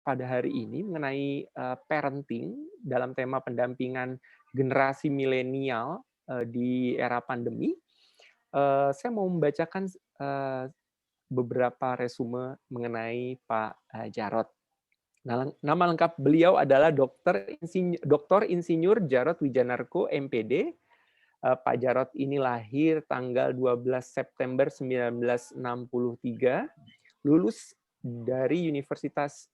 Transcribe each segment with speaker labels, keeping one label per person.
Speaker 1: pada hari ini mengenai parenting dalam tema pendampingan generasi milenial di era pandemi. Saya mau membacakan beberapa resume mengenai Pak Jarod. Nama lengkap beliau adalah Dr. Insinyur Jarod Wijanarko, MPD. Pak Jarod ini lahir tanggal 12 September 1963, lulus dari Universitas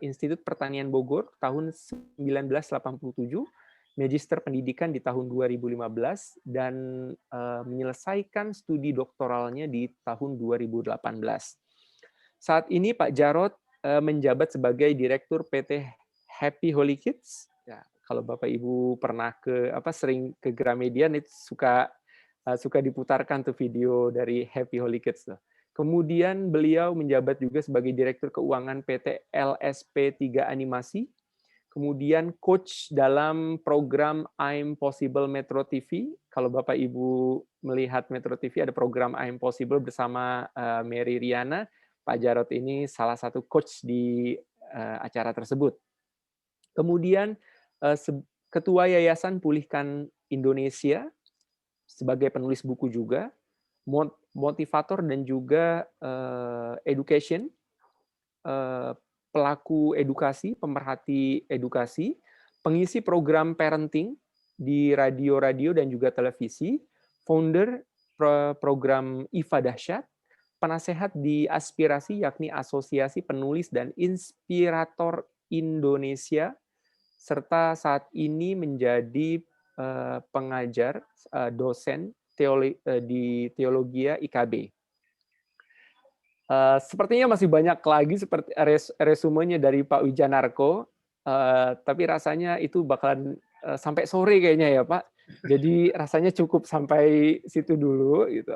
Speaker 1: Institut Pertanian Bogor tahun 1987, Magister Pendidikan di tahun 2015, dan menyelesaikan studi doktoralnya di tahun 2018. Saat ini Pak Jarod menjabat sebagai Direktur PT Happy Holy Kids. Ya, kalau Bapak Ibu pernah sering ke Gramedia, itu suka diputarkan tuh video dari Happy Holy Kids tuh. Kemudian beliau menjabat juga sebagai Direktur Keuangan PT LSP 3 Animasi. Kemudian coach dalam program I'm Possible Metro TV. Kalau Bapak Ibu melihat Metro TV, ada program I'm Possible bersama Mary Riana. Pak Jarod ini salah satu coach di acara tersebut. Kemudian Ketua Yayasan Pulihkan Indonesia, sebagai penulis buku juga, motivator dan juga education, pelaku edukasi, pemerhati edukasi, pengisi program parenting di radio-radio dan juga televisi, founder program IFA Dahsyat, penasehat di Aspirasi, yakni Asosiasi Penulis dan Inspirator Indonesia, serta saat ini menjadi pengajar dosen di Teologia IKB. Sepertinya masih banyak lagi seperti resumenya dari Pak Wijanarko, tapi rasanya itu bakalan sampai sore kayaknya ya Pak. Jadi rasanya cukup sampai situ dulu gitu.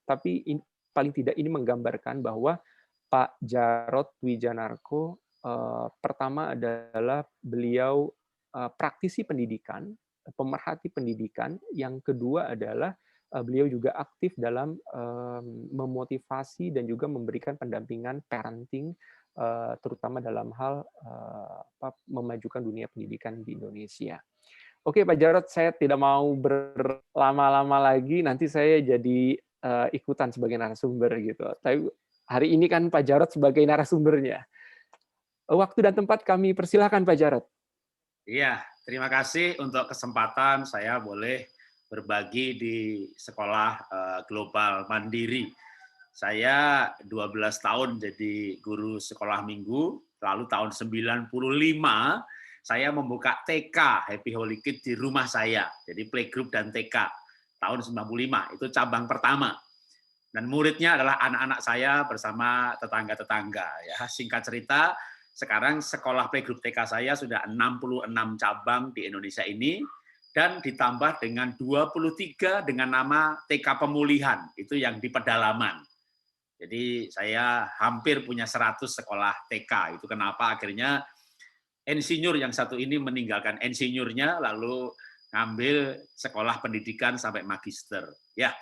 Speaker 1: Tapi paling tidak ini menggambarkan bahwa Pak Jarod Wijanarko pertama adalah beliau praktisi pendidikan, pemerhati pendidikan. Yang kedua adalah beliau juga aktif dalam memotivasi dan juga memberikan pendampingan parenting, terutama dalam hal memajukan dunia pendidikan di Indonesia. Oke Pak Jarod, saya tidak mau berlama-lama lagi, nanti saya jadi ikutan sebagai narasumber gitu. Tapi hari ini kan Pak Jarod sebagai narasumbernya. Waktu dan tempat kami persilahkan Pak Jarod.
Speaker 2: Iya, terima kasih untuk kesempatan saya boleh berbagi di sekolah global mandiri. Saya 12 tahun jadi guru sekolah minggu, lalu tahun 95 saya membuka TK Happy Holy Kids di rumah saya. Jadi playgroup dan TK tahun 95, itu cabang pertama. Dan muridnya adalah anak-anak saya bersama tetangga-tetangga. Ya, singkat cerita, sekarang sekolah playgroup TK saya sudah 66 cabang di Indonesia ini, dan ditambah dengan 23 dengan nama TK Pemulihan, itu yang di pedalaman. Jadi saya hampir punya 100 sekolah TK. Itu kenapa akhirnya insinyur yang satu ini meninggalkan insinyurnya, lalu ngambil sekolah pendidikan sampai magister. Ya,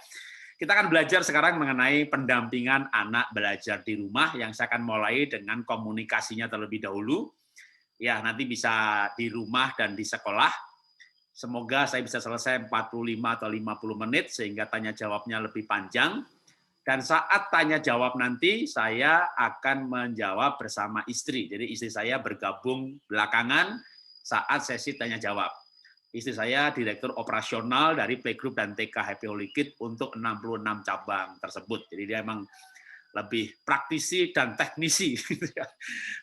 Speaker 2: kita akan belajar sekarang mengenai pendampingan anak belajar di rumah, yang saya akan mulai dengan komunikasinya terlebih dahulu. Ya, nanti bisa di rumah dan di sekolah. Semoga saya bisa selesai 45 atau 50 menit, sehingga tanya jawabnya lebih panjang. Dan saat tanya jawab nanti, saya akan menjawab bersama istri. Jadi istri saya bergabung belakangan saat sesi tanya jawab. Istri saya direktur operasional dari playgroup dan TK Happy Holy Kids untuk 66 cabang tersebut. Jadi dia memang lebih praktisi dan teknisi.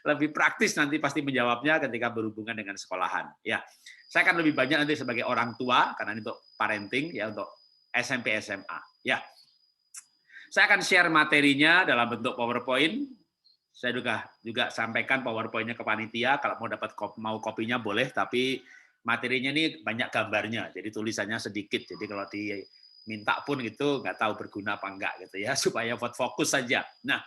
Speaker 2: Lebih praktis nanti pasti menjawabnya ketika berhubungan dengan sekolahan. Ya, saya akan lebih banyak nanti sebagai orang tua, karena ini untuk parenting, ya, untuk SMP SMA. Ya, saya akan share materinya dalam bentuk PowerPoint. Saya juga sampaikan PowerPoint-nya ke panitia. Kalau mau kopinya boleh, tapi materinya ini banyak gambarnya, jadi tulisannya sedikit. Jadi kalau diminta pun gitu nggak tahu berguna apa enggak gitu ya, supaya buat fokus saja. Nah,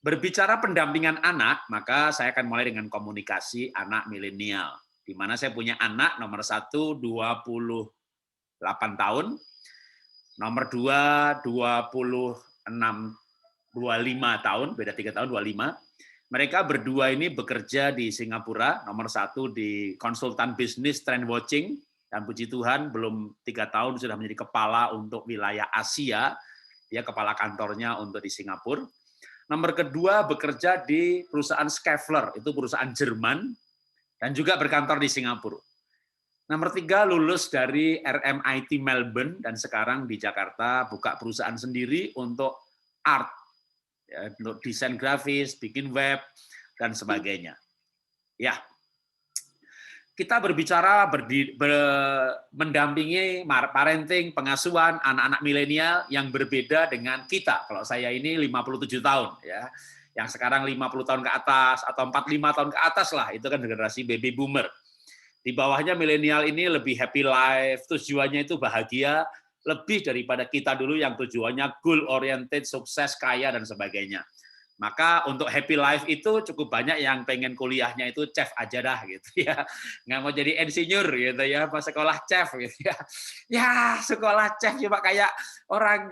Speaker 2: berbicara pendampingan anak, maka saya akan mulai dengan komunikasi anak milenial, di mana saya punya anak nomor 1 28 tahun, nomor 2 25 tahun, beda 3 tahun, 25. Mereka berdua ini bekerja di Singapura, nomor 1 di konsultan bisnis trend watching, dan puji Tuhan belum 3 tahun sudah menjadi kepala untuk wilayah Asia, dia kepala kantornya untuk di Singapura. Nomor kedua bekerja di perusahaan Schaeffler, itu perusahaan Jerman, dan juga berkantor di Singapura. Nomor 3 lulus dari RMIT Melbourne, dan sekarang di Jakarta buka perusahaan sendiri untuk art, ya, untuk desain grafis, bikin web, dan sebagainya. Ya, kita berbicara mendampingi parenting, pengasuhan anak-anak milenial yang berbeda dengan kita. Kalau saya ini 57 tahun, ya, yang sekarang 50 tahun ke atas atau 45 tahun ke atas lah, itu kan generasi baby boomer. Di bawahnya milenial ini lebih happy life, tujuannya itu bahagia, lebih daripada kita dulu yang tujuannya goal oriented, sukses, kaya, dan sebagainya. Maka untuk happy life itu cukup banyak yang pengen kuliahnya itu chef aja dah gitu ya. Nggak mau jadi insinyur gitu ya, mau sekolah chef gitu ya. Ya, sekolah chef cuma kayak orang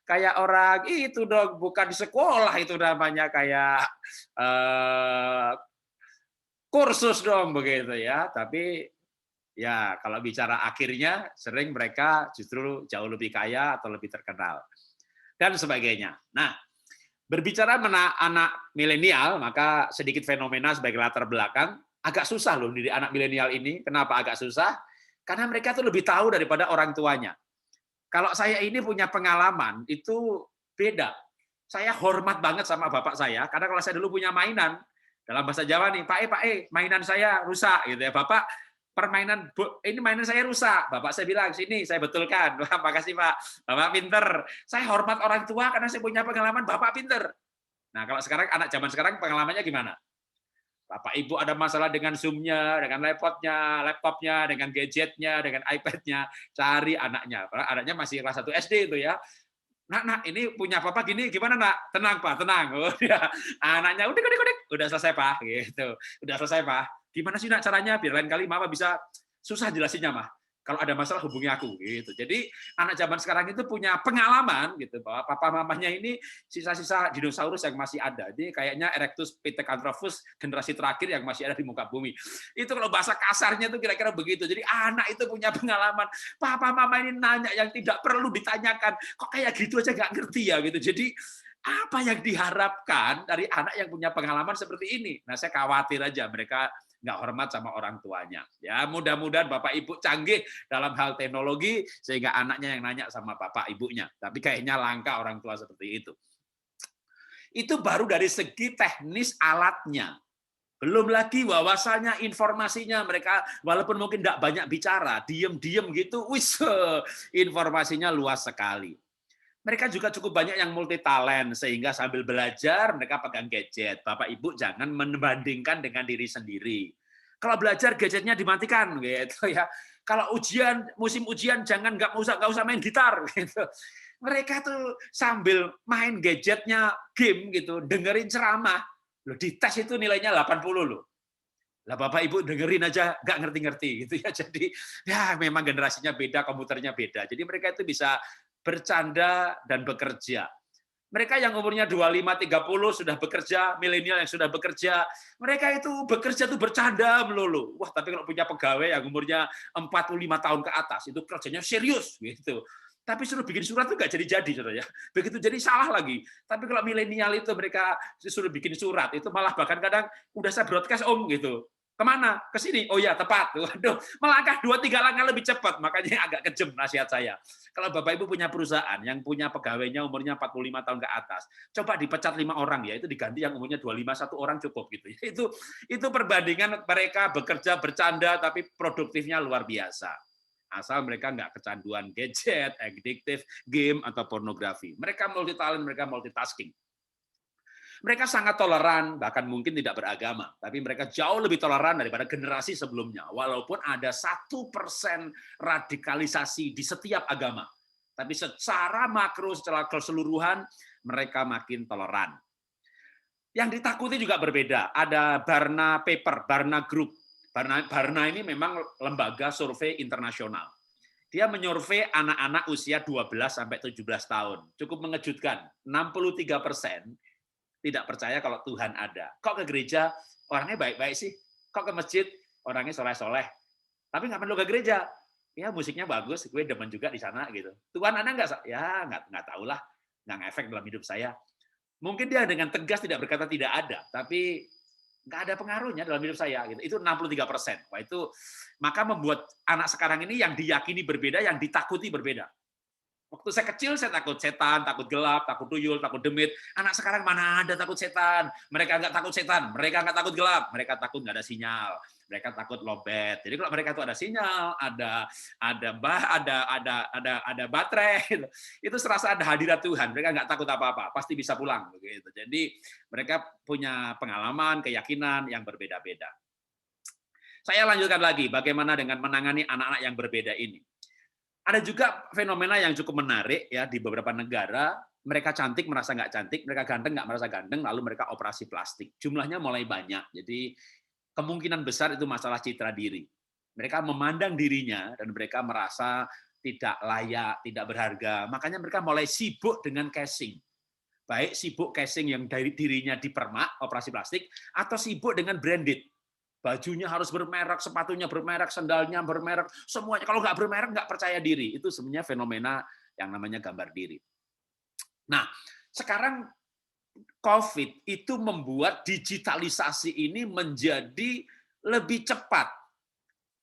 Speaker 2: kayak orang itu dong, bukan sekolah itu namanya, kayak kursus dong begitu ya. Tapi ya, kalau bicara akhirnya, sering mereka justru jauh lebih kaya atau lebih terkenal, dan sebagainya. Nah, berbicara anak milenial, maka sedikit fenomena sebagai latar belakang, agak susah loh dari anak milenial ini. Kenapa agak susah? Karena mereka tuh lebih tahu daripada orang tuanya. Kalau saya ini punya pengalaman, itu beda. Saya hormat banget sama bapak saya, karena kalau saya dulu punya mainan, dalam bahasa Jawa nih, Pak mainan saya rusak, gitu ya. Bapak, ini mainan saya rusak. Bapak saya bilang, sini saya betulkan. Wah, makasih Pak, Bapak pinter. Saya hormat orang tua karena saya punya pengalaman, Bapak pinter. Nah, kalau sekarang, anak zaman sekarang pengalamannya gimana? Bapak Ibu ada masalah dengan Zoom-nya, dengan laptopnya, dengan gadgetnya, dengan iPad-nya, cari anaknya. Anaknya masih kelas 1 SD itu ya. Nak, ini punya papa gini, gimana nak? Tenang Pak, tenang. Oh, ya. Anaknya udah selesai Pak, gitu. Udah selesai Pak. Gimana sih nak caranya? Biar lain kali mama bisa, susah jelasinnya mah. Kalau ada masalah hubungi aku, gitu. Jadi anak zaman sekarang itu punya pengalaman, gitu, bahwa papa mamanya ini sisa-sisa dinosaurus yang masih ada. Jadi kayaknya Erectus pithecanthropus generasi terakhir yang masih ada di muka bumi. Itu kalau bahasa kasarnya itu kira-kira begitu. Jadi anak itu punya pengalaman. Papa mama ini nanya yang tidak perlu ditanyakan. Kok kayak gitu aja nggak ngerti ya, gitu. Jadi apa yang diharapkan dari anak yang punya pengalaman seperti ini? Nah, saya khawatir aja mereka nggak hormat sama orang tuanya. Ya, mudah-mudahan Bapak Ibu canggih dalam hal teknologi sehingga anaknya yang nanya sama Bapak Ibunya. Tapi kayaknya langka orang tua seperti itu. Itu baru dari segi teknis alatnya. Belum lagi wawasannya, informasinya. Mereka walaupun mungkin nggak banyak bicara, diem-diem gitu, informasinya luas sekali. Mereka juga cukup banyak yang multi talent, sehingga sambil belajar mereka pegang gadget. Bapak Ibu jangan membandingkan dengan diri sendiri. Kalau belajar gadgetnya dimatikan gitu ya. Kalau musim ujian jangan nggak usah main gitar gitu. Mereka tuh sambil main gadgetnya game gitu, dengerin ceramah. Loh, di tes itu nilainya 80 loh. Lah Bapak Ibu dengerin aja nggak ngerti-ngerti gitu ya. Jadi ya memang generasinya beda, komputernya beda. Jadi mereka itu bisa bercanda dan bekerja. Mereka yang umurnya 25-30 sudah bekerja, milenial yang sudah bekerja, mereka itu bekerja tuh bercanda melulu. Wah, tapi kalau punya pegawai yang umurnya 45 tahun ke atas, itu kerjanya serius gitu. Tapi suruh bikin surat tuh nggak jadi-jadi, saudara ya. Begitu jadi salah lagi. Tapi kalau milenial itu mereka suruh bikin surat, itu malah bahkan kadang udah saya broadcast gitu. Kemana? Ke sini. Oh ya, tepat. Waduh, melangkah 2-3 langkah lebih cepat. Makanya agak kejam nasihat saya. Kalau Bapak Ibu punya perusahaan yang punya pegawainya umurnya 45 tahun ke atas, coba dipecat 5 orang ya, itu diganti yang umurnya 25, 1 orang cukup gitu. Itu perbandingan mereka bekerja bercanda tapi produktifnya luar biasa. Asal mereka nggak kecanduan gadget, addictive, game, atau pornografi. Mereka multi talent, mereka multitasking. Mereka sangat toleran, bahkan mungkin tidak beragama, tapi mereka jauh lebih toleran daripada generasi sebelumnya. Walaupun ada 1% radikalisasi di setiap agama, tapi secara makro, secara keseluruhan, mereka makin toleran. Yang ditakuti juga berbeda. Ada Barna Paper, Barna Group. Barna ini memang lembaga survei internasional. Dia menyurvei anak-anak usia 12 sampai 17 tahun. Cukup mengejutkan, 63% tidak percaya kalau Tuhan ada. Kok ke gereja orangnya baik-baik sih? Kok ke masjid orangnya soleh-soleh? Tapi nggak perlu ke gereja. Ya musiknya bagus, gue demen juga di sana gitu. Tuhan ada nggak? Ya nggak tahu lah, nggak ngefek dalam hidup saya. Mungkin dia dengan tegas tidak berkata tidak ada, tapi nggak ada pengaruhnya dalam hidup saya. Gitu. Itu 63%. Wah itu maka membuat anak sekarang ini yang diyakini berbeda, yang ditakuti berbeda. Waktu saya kecil, saya takut setan, takut gelap, takut tuyul, takut demit. Anak sekarang mana ada takut setan? Mereka nggak takut setan, mereka nggak takut gelap, mereka takut nggak ada sinyal, mereka takut lowbat. Jadi kalau mereka itu ada sinyal, ada baterai, itu serasa ada hadirat Tuhan. Mereka nggak takut apa-apa, pasti bisa pulang. Begitu. Jadi mereka punya pengalaman, keyakinan yang berbeda-beda. Saya lanjutkan lagi, bagaimana dengan menangani anak-anak yang berbeda ini. Ada juga fenomena yang cukup menarik ya di beberapa negara, mereka cantik merasa nggak cantik, mereka ganteng nggak merasa ganteng, lalu mereka operasi plastik. Jumlahnya mulai banyak, jadi kemungkinan besar itu masalah citra diri. Mereka memandang dirinya dan mereka merasa tidak layak, tidak berharga. Makanya mereka mulai sibuk dengan casing. Baik sibuk casing yang dari dirinya dipermak, operasi plastik, atau sibuk dengan branded. Bajunya harus bermerek, sepatunya bermerek, sandalnya bermerek, semuanya. Kalau nggak bermerek, nggak percaya diri. Itu sebenarnya fenomena yang namanya gambar diri. Nah, sekarang COVID itu membuat digitalisasi ini menjadi lebih cepat.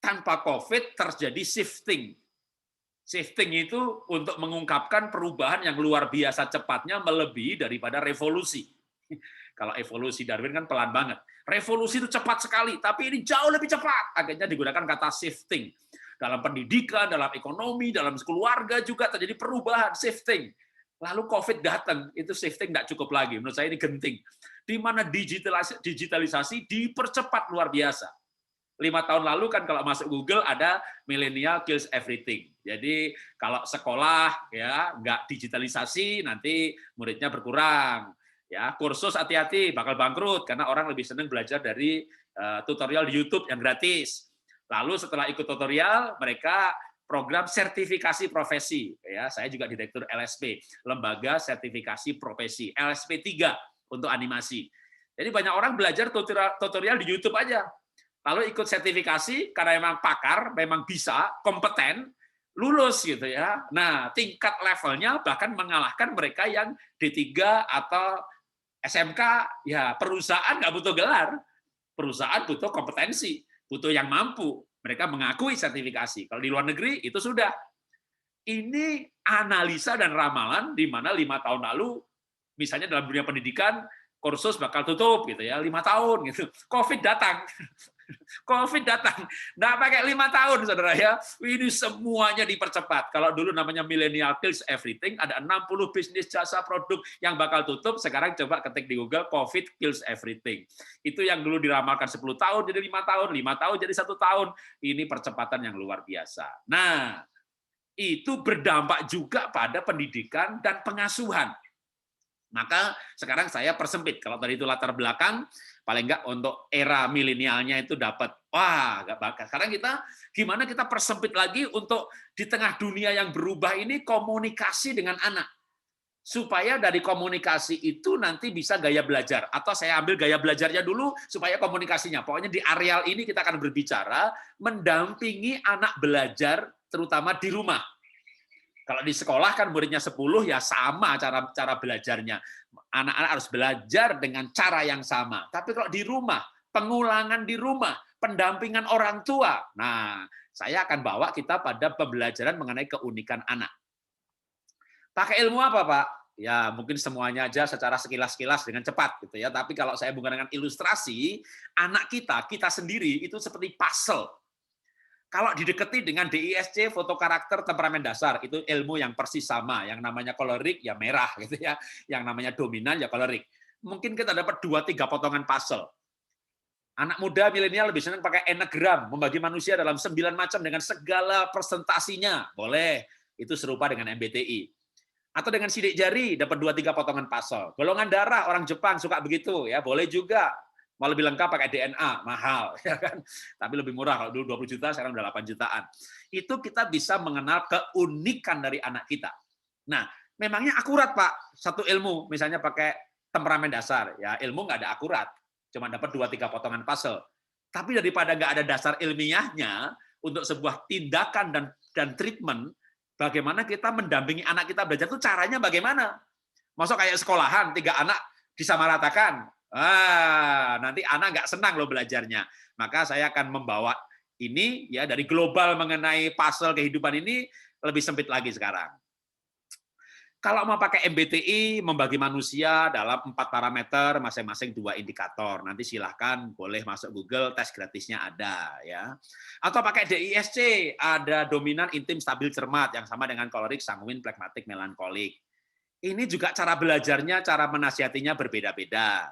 Speaker 2: Tanpa COVID terjadi shifting. Shifting itu untuk mengungkapkan perubahan yang luar biasa cepatnya melebihi daripada revolusi. Kalau evolusi Darwin kan pelan banget. Revolusi itu cepat sekali, tapi ini jauh lebih cepat. Akhirnya digunakan kata shifting. Dalam pendidikan, dalam ekonomi, dalam keluarga juga terjadi perubahan, shifting. Lalu COVID datang, itu shifting tidak cukup lagi. Menurut saya ini genting. Di mana digitalisasi dipercepat luar biasa. 5 tahun lalu kan kalau masuk Google ada millennial kills everything. Jadi kalau sekolah ya nggak digitalisasi nanti muridnya berkurang. Ya, kursus hati-hati bakal bangkrut karena orang lebih senang belajar dari tutorial di YouTube yang gratis. Lalu setelah ikut tutorial, mereka program sertifikasi profesi. Ya, saya juga direktur LSP, Lembaga Sertifikasi Profesi, LSP 3 untuk animasi. Jadi banyak orang belajar tutorial di YouTube aja. Lalu ikut sertifikasi karena memang pakar, memang bisa, kompeten, lulus gitu ya. Nah, tingkat levelnya bahkan mengalahkan mereka yang D3 atau SMK, ya perusahaan nggak butuh gelar, perusahaan butuh kompetensi, butuh yang mampu. Mereka mengakui sertifikasi. Kalau di luar negeri itu sudah. Ini analisa dan ramalan di mana 5 tahun lalu, misalnya dalam dunia pendidikan, kursus bakal tutup gitu ya, 5 tahun gitu. COVID datang. COVID datang, nggak pakai 5 tahun, saudara ya. Ini semuanya dipercepat. Kalau dulu namanya millennial kills everything, ada 60 bisnis jasa produk yang bakal tutup. Sekarang coba ketik di Google, COVID kills everything. Itu yang dulu diramalkan 10 tahun jadi 5 tahun, 5 tahun jadi 1 tahun. Ini percepatan yang luar biasa. Nah, itu berdampak juga pada pendidikan dan pengasuhan. Maka sekarang saya persempit. Kalau tadi itu latar belakang, paling enggak untuk era milenialnya itu dapat. Wah, enggak bakal. Sekarang kita gimana kita persempit lagi untuk di tengah dunia yang berubah ini komunikasi dengan anak. Supaya dari komunikasi itu nanti bisa gaya belajar. Atau saya ambil gaya belajarnya dulu supaya komunikasinya. Pokoknya di areal ini kita akan berbicara mendampingi anak belajar terutama di rumah. Kalau di sekolah kan muridnya 10 ya sama cara belajarnya. Anak-anak harus belajar dengan cara yang sama. Tapi kalau di rumah, pengulangan di rumah, pendampingan orang tua. Nah, saya akan bawa kita pada pembelajaran mengenai keunikan anak. Pakai ilmu apa, Pak? Ya, mungkin semuanya aja secara sekilas-sekilas dengan cepat gitu ya. Tapi kalau saya hubungkan dengan ilustrasi, anak kita sendiri itu seperti puzzle. Kalau didekati dengan DISC, foto karakter, temperamen dasar, itu ilmu yang persis sama. Yang namanya kolerik, ya merah. Gitu ya. Yang namanya dominan, ya kolerik. Mungkin kita dapat 2-3 potongan puzzle. Anak muda milenial lebih senang pakai enegram, membagi manusia dalam 9 macam dengan segala presentasinya. Boleh, itu serupa dengan MBTI. Atau dengan sidik jari, dapat 2-3 potongan puzzle. Golongan darah, orang Jepang suka begitu. Ya, boleh juga. Mau lebih lengkap pakai DNA, mahal, ya kan? Tapi lebih murah, kalau dulu 20 juta, sekarang udah 8 jutaan. Itu kita bisa mengenal keunikan dari anak kita. Nah, memangnya akurat, Pak, satu ilmu, misalnya pakai temperamen dasar, ya ilmu nggak ada akurat, cuma dapat 2-3 potongan puzzle. Tapi daripada nggak ada dasar ilmiahnya untuk sebuah tindakan dan treatment, bagaimana kita mendampingi anak kita belajar itu caranya bagaimana? Masuk kayak sekolahan, 3 anak disamaratakan, nanti anak nggak senang loh belajarnya. Maka saya akan membawa ini ya dari global mengenai puzzle kehidupan ini lebih sempit lagi sekarang. Kalau mau pakai MBTI, membagi manusia dalam 4 parameter, masing-masing 2 indikator. Nanti silahkan boleh masuk Google, tes gratisnya ada. Ya. Atau pakai DISC, ada dominan, intim, stabil, cermat, yang sama dengan kolerik, sanguin, plekmatik, melankolik. Ini juga cara belajarnya, cara menasihatinya berbeda-beda.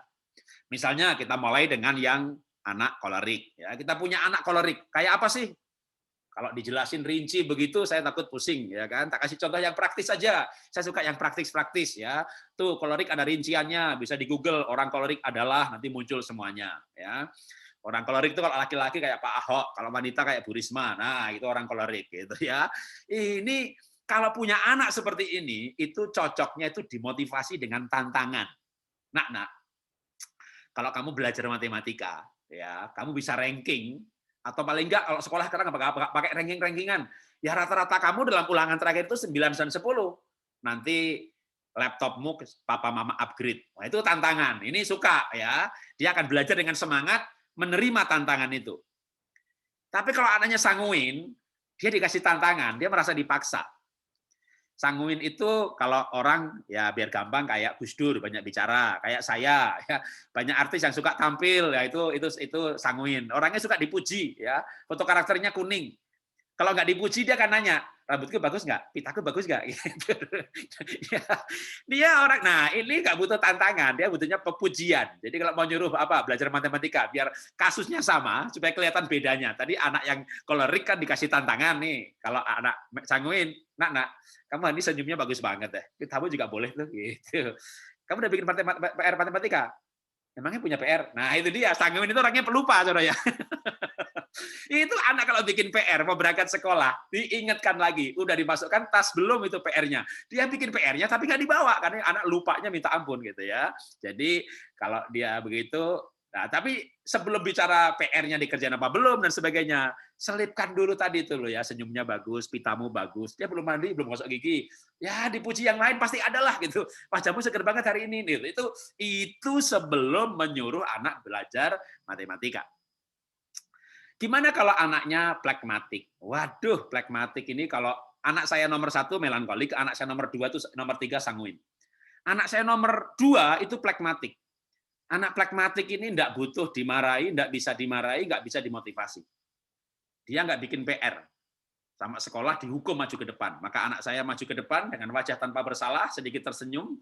Speaker 2: Misalnya kita mulai dengan yang anak kolerik. Ya, kita punya anak kolerik, kayak apa sih? Kalau dijelasin rinci begitu, saya takut pusing, ya kan? Tak kasih contoh yang praktis saja. Saya suka yang praktis-praktis, ya. Tuh kolerik ada rinciannya, bisa di Google. Orang kolerik adalah nanti muncul semuanya, ya. Orang kolerik itu kalau laki-laki kayak Pak Ahok, kalau wanita kayak Bu Risma. Nah, itu orang kolerik, gitu ya. Ini kalau punya anak seperti ini, itu cocoknya itu dimotivasi dengan tantangan. Nak, kalau kamu belajar matematika, ya, kamu bisa ranking. Atau paling enggak kalau sekolah sekarang nggak pakai ranking-rankingan. Ya rata-rata kamu dalam ulangan terakhir itu 9 dan 10. Nanti laptopmu papa mama upgrade. Nah, itu tantangan. Ini suka ya. Dia akan belajar dengan semangat menerima tantangan itu. Tapi kalau anaknya sanguin, dia dikasih tantangan, dia merasa dipaksa. Sanguin itu kalau orang ya biar gampang kayak Gus Dur banyak bicara, kayak saya ya, banyak artis yang suka tampil ya itu sanguin. Orangnya suka dipuji ya, foto karakternya kuning. Kalau nggak dipuji dia akan nanya, rambutku bagus nggak? Pitaku bagus nggak? Gitu. Ya, dia orang, nah ini nggak butuh tantangan, dia butuhnya pepujian. Jadi kalau mau nyuruh apa belajar matematika, biar kasusnya sama supaya kelihatan bedanya. Tadi anak yang kolerik kan dikasih tantangan nih. Kalau anak sanguin, nak, kamu ini senyumnya bagus banget deh. Kamu juga boleh tuh gitu. Kamu udah bikin PR matematika? Emangnya punya PR? Nah itu dia, sanguin itu orangnya pelupa, saudara ya. Itu anak kalau bikin PR, mau berangkat sekolah, diingatkan lagi, udah dimasukkan tas belum itu PR-nya. Dia bikin PR-nya tapi nggak dibawa, karena anak lupanya minta ampun gitu ya. Jadi kalau dia begitu, nah tapi sebelum bicara PR-nya dikerjain apa belum dan sebagainya, selipkan dulu tadi itu loh ya, senyumnya bagus, pitamu bagus, dia belum mandi, belum gosok gigi, ya dipuji yang lain pasti ada lah gitu. Wajahmu seger banget hari ini, itu sebelum menyuruh anak belajar matematika. Gimana kalau anaknya plekmatik? Waduh, plekmatik ini kalau anak saya nomor 1 melankolik, anak saya nomor 2 itu nomor 3 sanguin. Anak saya nomor 2 itu plekmatik. Anak plekmatik ini enggak butuh dimarahi, enggak bisa dimarahi, enggak bisa dimotivasi. Dia enggak bikin PR. Sama sekolah dihukum maju ke depan. Maka anak saya maju ke depan dengan wajah tanpa bersalah, sedikit tersenyum.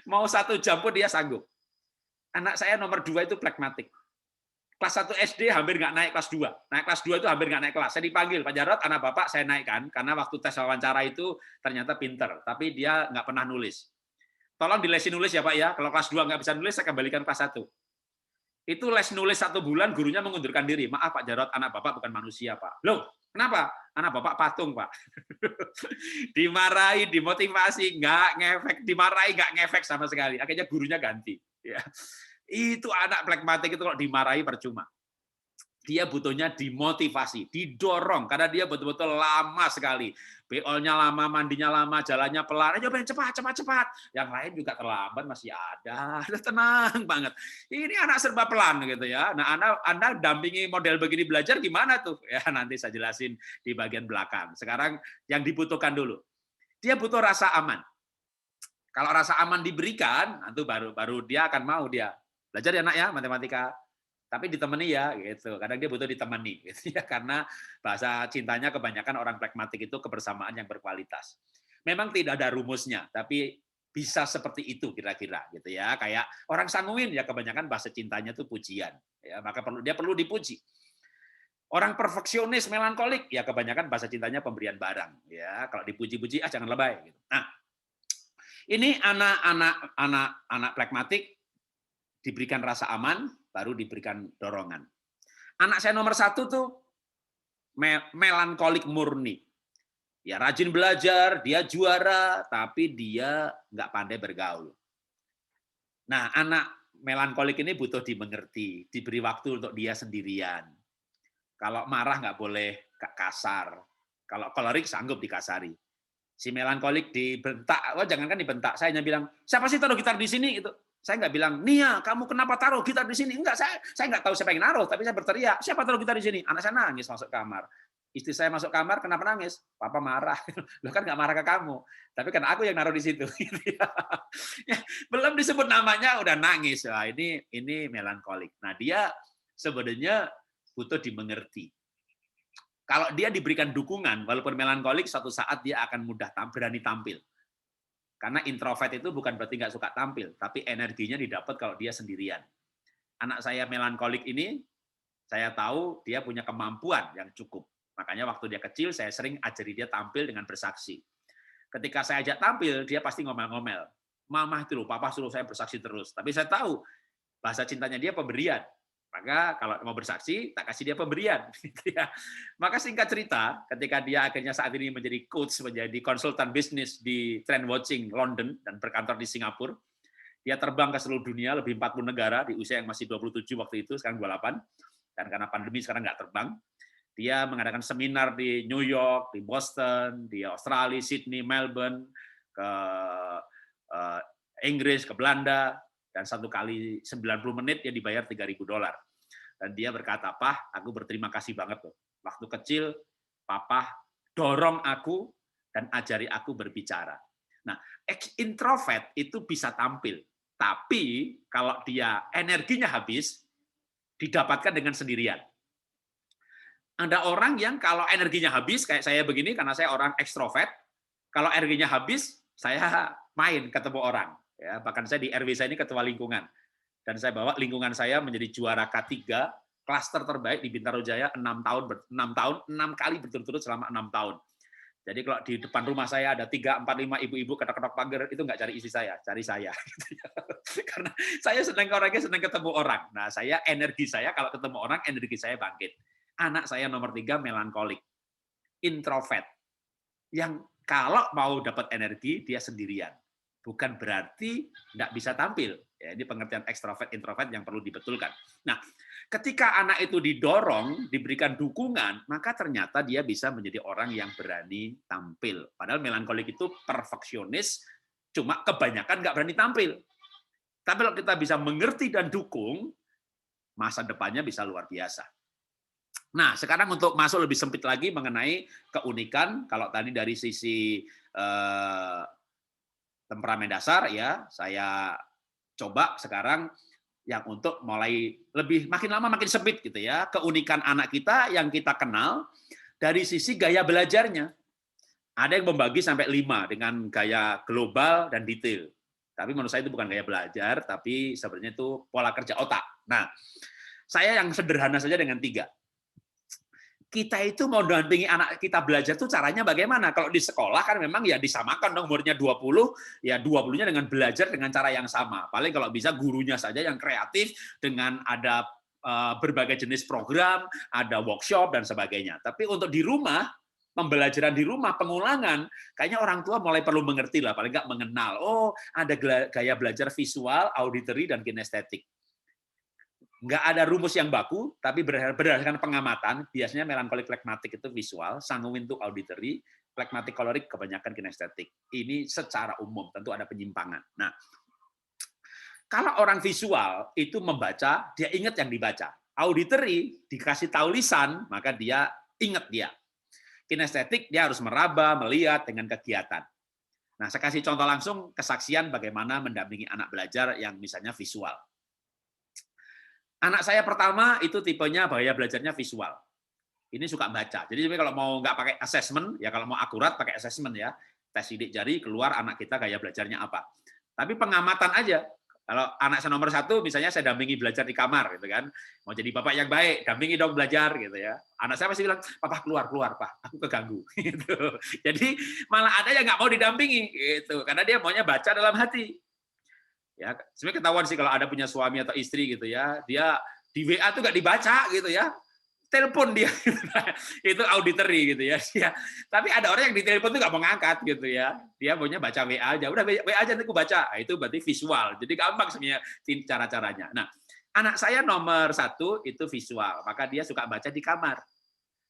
Speaker 2: Mau 1 jam pun dia sanggup. Anak saya nomor 2 itu plekmatik. Kelas 1 SD hampir nggak naik kelas 2. Naik kelas 2 itu hampir nggak naik kelas. Saya dipanggil, Pak Jarot, anak Bapak saya naikkan, karena waktu tes wawancara itu ternyata pinter, tapi dia nggak pernah nulis. Tolong dilesin nulis ya Pak ya, kalau kelas 2 nggak bisa nulis, saya kembalikan kelas 1. Itu les nulis 1 bulan, gurunya mengundurkan diri. Maaf Pak Jarot, anak Bapak bukan manusia Pak. Loh, kenapa? Anak Bapak patung Pak. Dimarahi, dimotivasi, nggak ngefek, dimarahi, nggak ngefek sama sekali. Akhirnya gurunya ganti. Ya. Itu anak plekmatik itu kalau dimarahi percuma. Dia butuhnya dimotivasi, didorong, karena dia betul-betul lama sekali. BO-nya lama, mandinya lama, jalannya pelan. Ayo cepat. Yang lain juga terlambat, masih ada. Tenang banget. Ini anak serba pelan gitu ya. Nah, Anda dampingi model begini belajar gimana tuh? Ya nanti saya jelasin di bagian belakang. Sekarang yang dibutuhkan dulu. Dia butuh rasa aman. Kalau rasa aman diberikan, itu baru dia akan mau dia. Belajar ya nak ya matematika, tapi ditemani ya gitu. Kadang dia butuh ditemani gitu ya, karena bahasa cintanya kebanyakan orang pragmatik itu kebersamaan yang berkualitas. Memang tidak ada rumusnya, tapi bisa seperti itu kira-kira gitu ya. Kayak orang sanguin ya kebanyakan bahasa cintanya itu pujian ya, maka dia perlu dipuji. Orang perfeksionis melankolik ya kebanyakan bahasa cintanya pemberian barang ya. Kalau dipuji-puji jangan lebay gitu. Nah, ini anak pragmatik diberikan rasa aman, baru diberikan dorongan. Anak saya nomor 1 tuh melankolik murni. Ya rajin belajar, dia juara, tapi dia nggak pandai bergaul. Nah, anak melankolik ini butuh dimengerti, diberi waktu untuk dia sendirian. Kalau marah nggak boleh kasar. Kalau kolerik sanggup dikasari. Si melankolik dibentak, jangankan dibentak, saya hanya bilang, siapa sih taruh gitar di sini? Itu saya nggak bilang, Nia, kamu kenapa taruh gitar di sini? Enggak, saya nggak tahu siapa yang naruh, tapi saya berteriak, siapa taruh gitar di sini? Anak saya nangis masuk kamar. Istri saya masuk kamar, kenapa nangis? Papa marah. Loh kan nggak marah ke kamu, tapi kan aku yang naruh di situ. Ya, belum disebut namanya udah nangis. Wah, ini melankolik. Nah, dia sebenarnya butuh dimengerti. Kalau dia diberikan dukungan, walaupun melankolik, suatu saat dia akan mudah berani tampil. Karena introvert itu bukan berarti nggak suka tampil, tapi energinya didapat kalau dia sendirian. Anak saya melankolik ini, saya tahu dia punya kemampuan yang cukup. Makanya waktu dia kecil, saya sering ajari dia tampil dengan bersaksi. Ketika saya ajak tampil, dia pasti ngomel-ngomel. Mama itu loh, papa suruh saya bersaksi terus. Tapi saya tahu, bahasa cintanya dia pemberian. Maka kalau mau bersaksi, tak kasih dia pemberian. Maka singkat cerita, ketika dia akhirnya saat ini menjadi coach, menjadi konsultan bisnis di Trend Watching London, dan berkantor di Singapura, dia terbang ke seluruh dunia, lebih 40 negara, di usia yang masih 27 waktu itu, sekarang 28, dan karena pandemi sekarang nggak terbang. Dia mengadakan seminar di New York, di Boston, di Australia, Sydney, Melbourne, ke Inggris, ke Belanda, dan satu kali 90 menit dia dibayar $3.000. Dan dia berkata, Pah, aku berterima kasih banget loh. Waktu kecil, Papa dorong aku dan ajari aku berbicara. Nah, introvert itu bisa tampil. Tapi kalau dia energinya habis, didapatkan dengan sendirian. Ada orang yang kalau energinya habis, kayak saya begini, karena saya orang ekstrovert, kalau energinya habis, saya main ketemu orang. Ya, bahkan saya di RW saya ini ketua lingkungan. Dan saya bawa lingkungan saya menjadi juara K3, klaster terbaik di Bintaro Jaya 6 kali berturut-turut selama 6 tahun. Jadi kalau di depan rumah saya ada 3, 4, 5 ibu-ibu ketok-ketok pagar, itu nggak cari isi saya, cari saya. Karena saya senang ketemu orang. Nah, energi saya kalau ketemu orang, energi saya bangkit. Anak saya nomor 3 melankolik, introvert, yang kalau mau dapat energi dia sendirian. Bukan berarti nggak bisa tampil. Ya, ini pengertian ekstrovert, introvert yang perlu dibetulkan. Nah, ketika anak itu didorong, diberikan dukungan, maka ternyata dia bisa menjadi orang yang berani tampil. Padahal melankolik itu perfeksionis, cuma kebanyakan nggak berani tampil. Tapi kalau kita bisa mengerti dan dukung, masa depannya bisa luar biasa. Nah, sekarang untuk masuk lebih sempit lagi mengenai keunikan, kalau tadi dari sisi temperamen dasar, ya saya coba sekarang yang untuk mulai lebih makin lama makin sempit gitu ya, keunikan anak kita yang kita kenal dari sisi gaya belajarnya. Ada yang membagi sampai 5 dengan gaya global dan detail. Tapi menurut saya itu bukan gaya belajar, tapi sebenarnya itu pola kerja otak. Nah, saya yang sederhana saja dengan 3. Kita itu mau dampingi anak kita belajar tuh caranya bagaimana? Kalau di sekolah kan memang ya disamakan dong, umurnya 20, ya 20-nya dengan belajar dengan cara yang sama. Paling kalau bisa gurunya saja yang kreatif dengan ada berbagai jenis program, ada workshop dan sebagainya. Tapi untuk di rumah, pembelajaran di rumah, pengulangan, kayaknya orang tua mulai perlu mengerti lah, paling nggak mengenal. Oh, ada gaya belajar visual, auditory, dan kinestetik. Nggak ada rumus yang baku, tapi berdasarkan pengamatan, biasanya melankolik flegmatik itu visual, sanguin itu auditory, flegmatik kolerik kebanyakan kinestetik. Ini secara umum, tentu ada penyimpangan. Nah, kalau orang visual itu membaca, dia ingat yang dibaca. Auditory, dikasih tahu lisan, maka dia ingat dia. Kinestetik, dia harus meraba, melihat dengan kegiatan. Nah, saya kasih contoh langsung kesaksian bagaimana mendampingi anak belajar yang misalnya visual. Anak saya pertama itu tipenya gaya belajarnya visual. Ini suka baca. Jadi kalau mau nggak pakai assessment, ya kalau mau akurat pakai assessment ya. Tes sidik jari keluar anak kita gaya belajarnya apa. Tapi pengamatan aja. Kalau anak saya nomor 1, misalnya saya dampingi belajar di kamar, gitu kan. Mau jadi bapak yang baik, dampingi dong belajar, gitu ya. Anak saya pasti bilang, Papa keluar, Pak, aku keganggu. Gitu. Jadi malah ada yang nggak mau didampingi, gitu. Karena dia maunya baca dalam hati. Ya, sebenarnya ketahuan sih kalau ada punya suami atau istri gitu ya, dia di WA tuh nggak dibaca gitu ya, telepon dia. Itu auditory gitu ya. Tapi ada orang yang ditelepon tuh nggak mau ngangkat gitu ya. Dia maunya baca WA aja. Udah WA aja nanti aku baca. Nah, itu berarti visual. Jadi gampang sebenarnya cara-caranya. Nah, anak saya nomor 1 itu visual. Maka dia suka baca di kamar.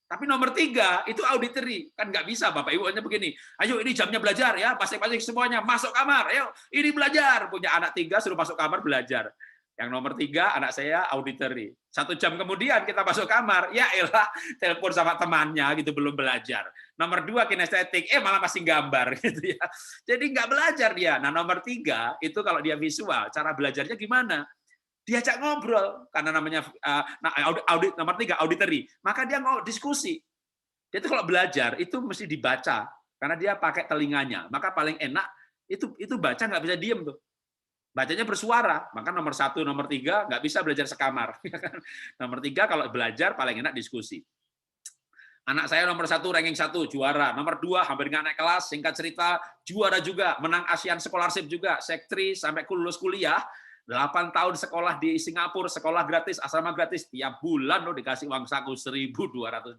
Speaker 2: Tapi nomor 3 itu auditory. Kan nggak bisa Bapak Ibu hanya begini. Ayo ini jamnya belajar ya. Masing-masing semuanya masuk kamar. Ayo ini belajar. Punya anak 3 suruh masuk kamar belajar. Yang nomor 3 anak saya auditory. 1 jam kemudian kita masuk kamar, ya elah telepon sama temannya gitu belum belajar. Nomor 2 kinestetik, malah masih gambar gitu ya. Jadi nggak belajar dia. Nah nomor 3 itu kalau dia visual, cara belajarnya gimana? Diajak ngobrol karena namanya nomor 3 auditory. Maka dia mau diskusi. Dia itu kalau belajar itu mesti dibaca karena dia pakai telinganya. Maka paling enak itu baca nggak bisa diem tuh. Bacanya bersuara, maka nomor 1, nomor 3 nggak bisa belajar sekamar. Nomor 3 kalau belajar paling enak diskusi. Anak saya nomor 1 ranking 1 juara, nomor 2 hampir nggak naik kelas, singkat cerita juara juga, menang ASEAN Scholarship juga, Sek3 sampai lulus kuliah, 8 tahun sekolah di Singapura, sekolah gratis, asrama gratis, tiap bulan lo dikasih uang saku $1.200.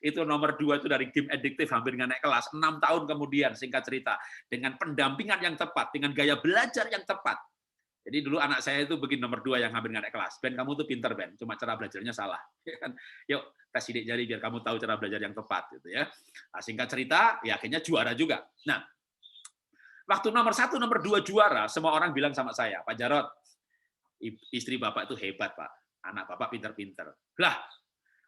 Speaker 2: Itu nomor 2 itu dari game addictive hampir nggak naik kelas, 6 tahun kemudian, singkat cerita, dengan pendampingan yang tepat, dengan gaya belajar yang tepat. Jadi dulu anak saya itu begini nomor 2 yang hampir nggak naik kelas. Ben, kamu tuh pinter, Ben, cuma cara belajarnya salah. Yuk, tes sidik jari biar kamu tahu cara belajar yang tepat. Gitu ya. Nah, singkat cerita, ya akhirnya juara juga. Nah, waktu nomor 1, nomor 2 juara, semua orang bilang sama saya, Pak Jarot, istri Bapak itu hebat, Pak. Anak Bapak pinter-pinter. Lah,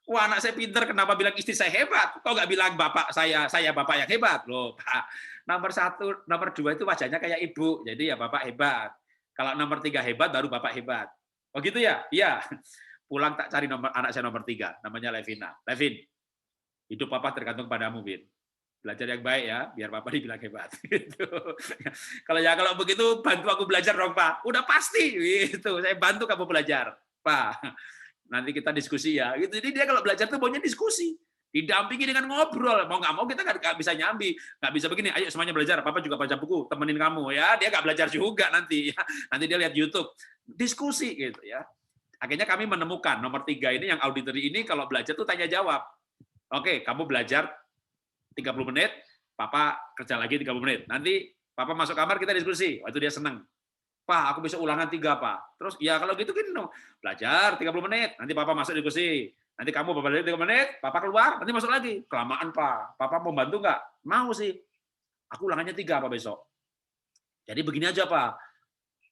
Speaker 2: wah anak saya pinter, kenapa bilang istri saya hebat? Kok nggak bilang bapak saya Bapak yang hebat? Loh, Pak. Nomor 1, nomor 2 itu wajahnya kayak ibu, jadi ya Bapak hebat. Kalau nomor 3 hebat, baru Bapak hebat. Oh gitu ya? Iya. Pulang tak cari anak saya nomor 3, namanya Levina. Levin, hidup Papa tergantung padamu, Bin. Belajar yang baik ya, biar Papa dibilang hebat. Gitu. Kalau begitu bantu aku belajar dong, Pak. Udah pasti, gitu. Saya bantu kamu belajar, Pak. Nanti kita diskusi ya. Gitu. Jadi dia kalau belajar tuh maunya diskusi. Didampingi dengan ngobrol, mau nggak mau kita nggak bisa nyambi, nggak bisa begini, ayo semuanya belajar, Papa juga baca buku, temenin kamu ya, dia nggak belajar juga nanti, ya. Nanti dia lihat YouTube, diskusi gitu ya. Akhirnya kami menemukan nomor 3 ini yang auditory ini kalau belajar tuh tanya jawab. Oke, kamu belajar 30 menit, Papa kerja lagi 30 menit, nanti Papa masuk kamar kita diskusi, waktu dia senang. Pak, aku bisa ulangan 3, Pak. Terus ya kalau gitu kan belajar 30 menit, nanti Papa masuk diskusi. Nanti kamu belajar 3 menit, Papa keluar, nanti masuk lagi. Kelamaan, Pak. Papa mau bantu nggak? Mau sih. Aku ulangannya 3, Pak, besok. Jadi begini aja, Pak.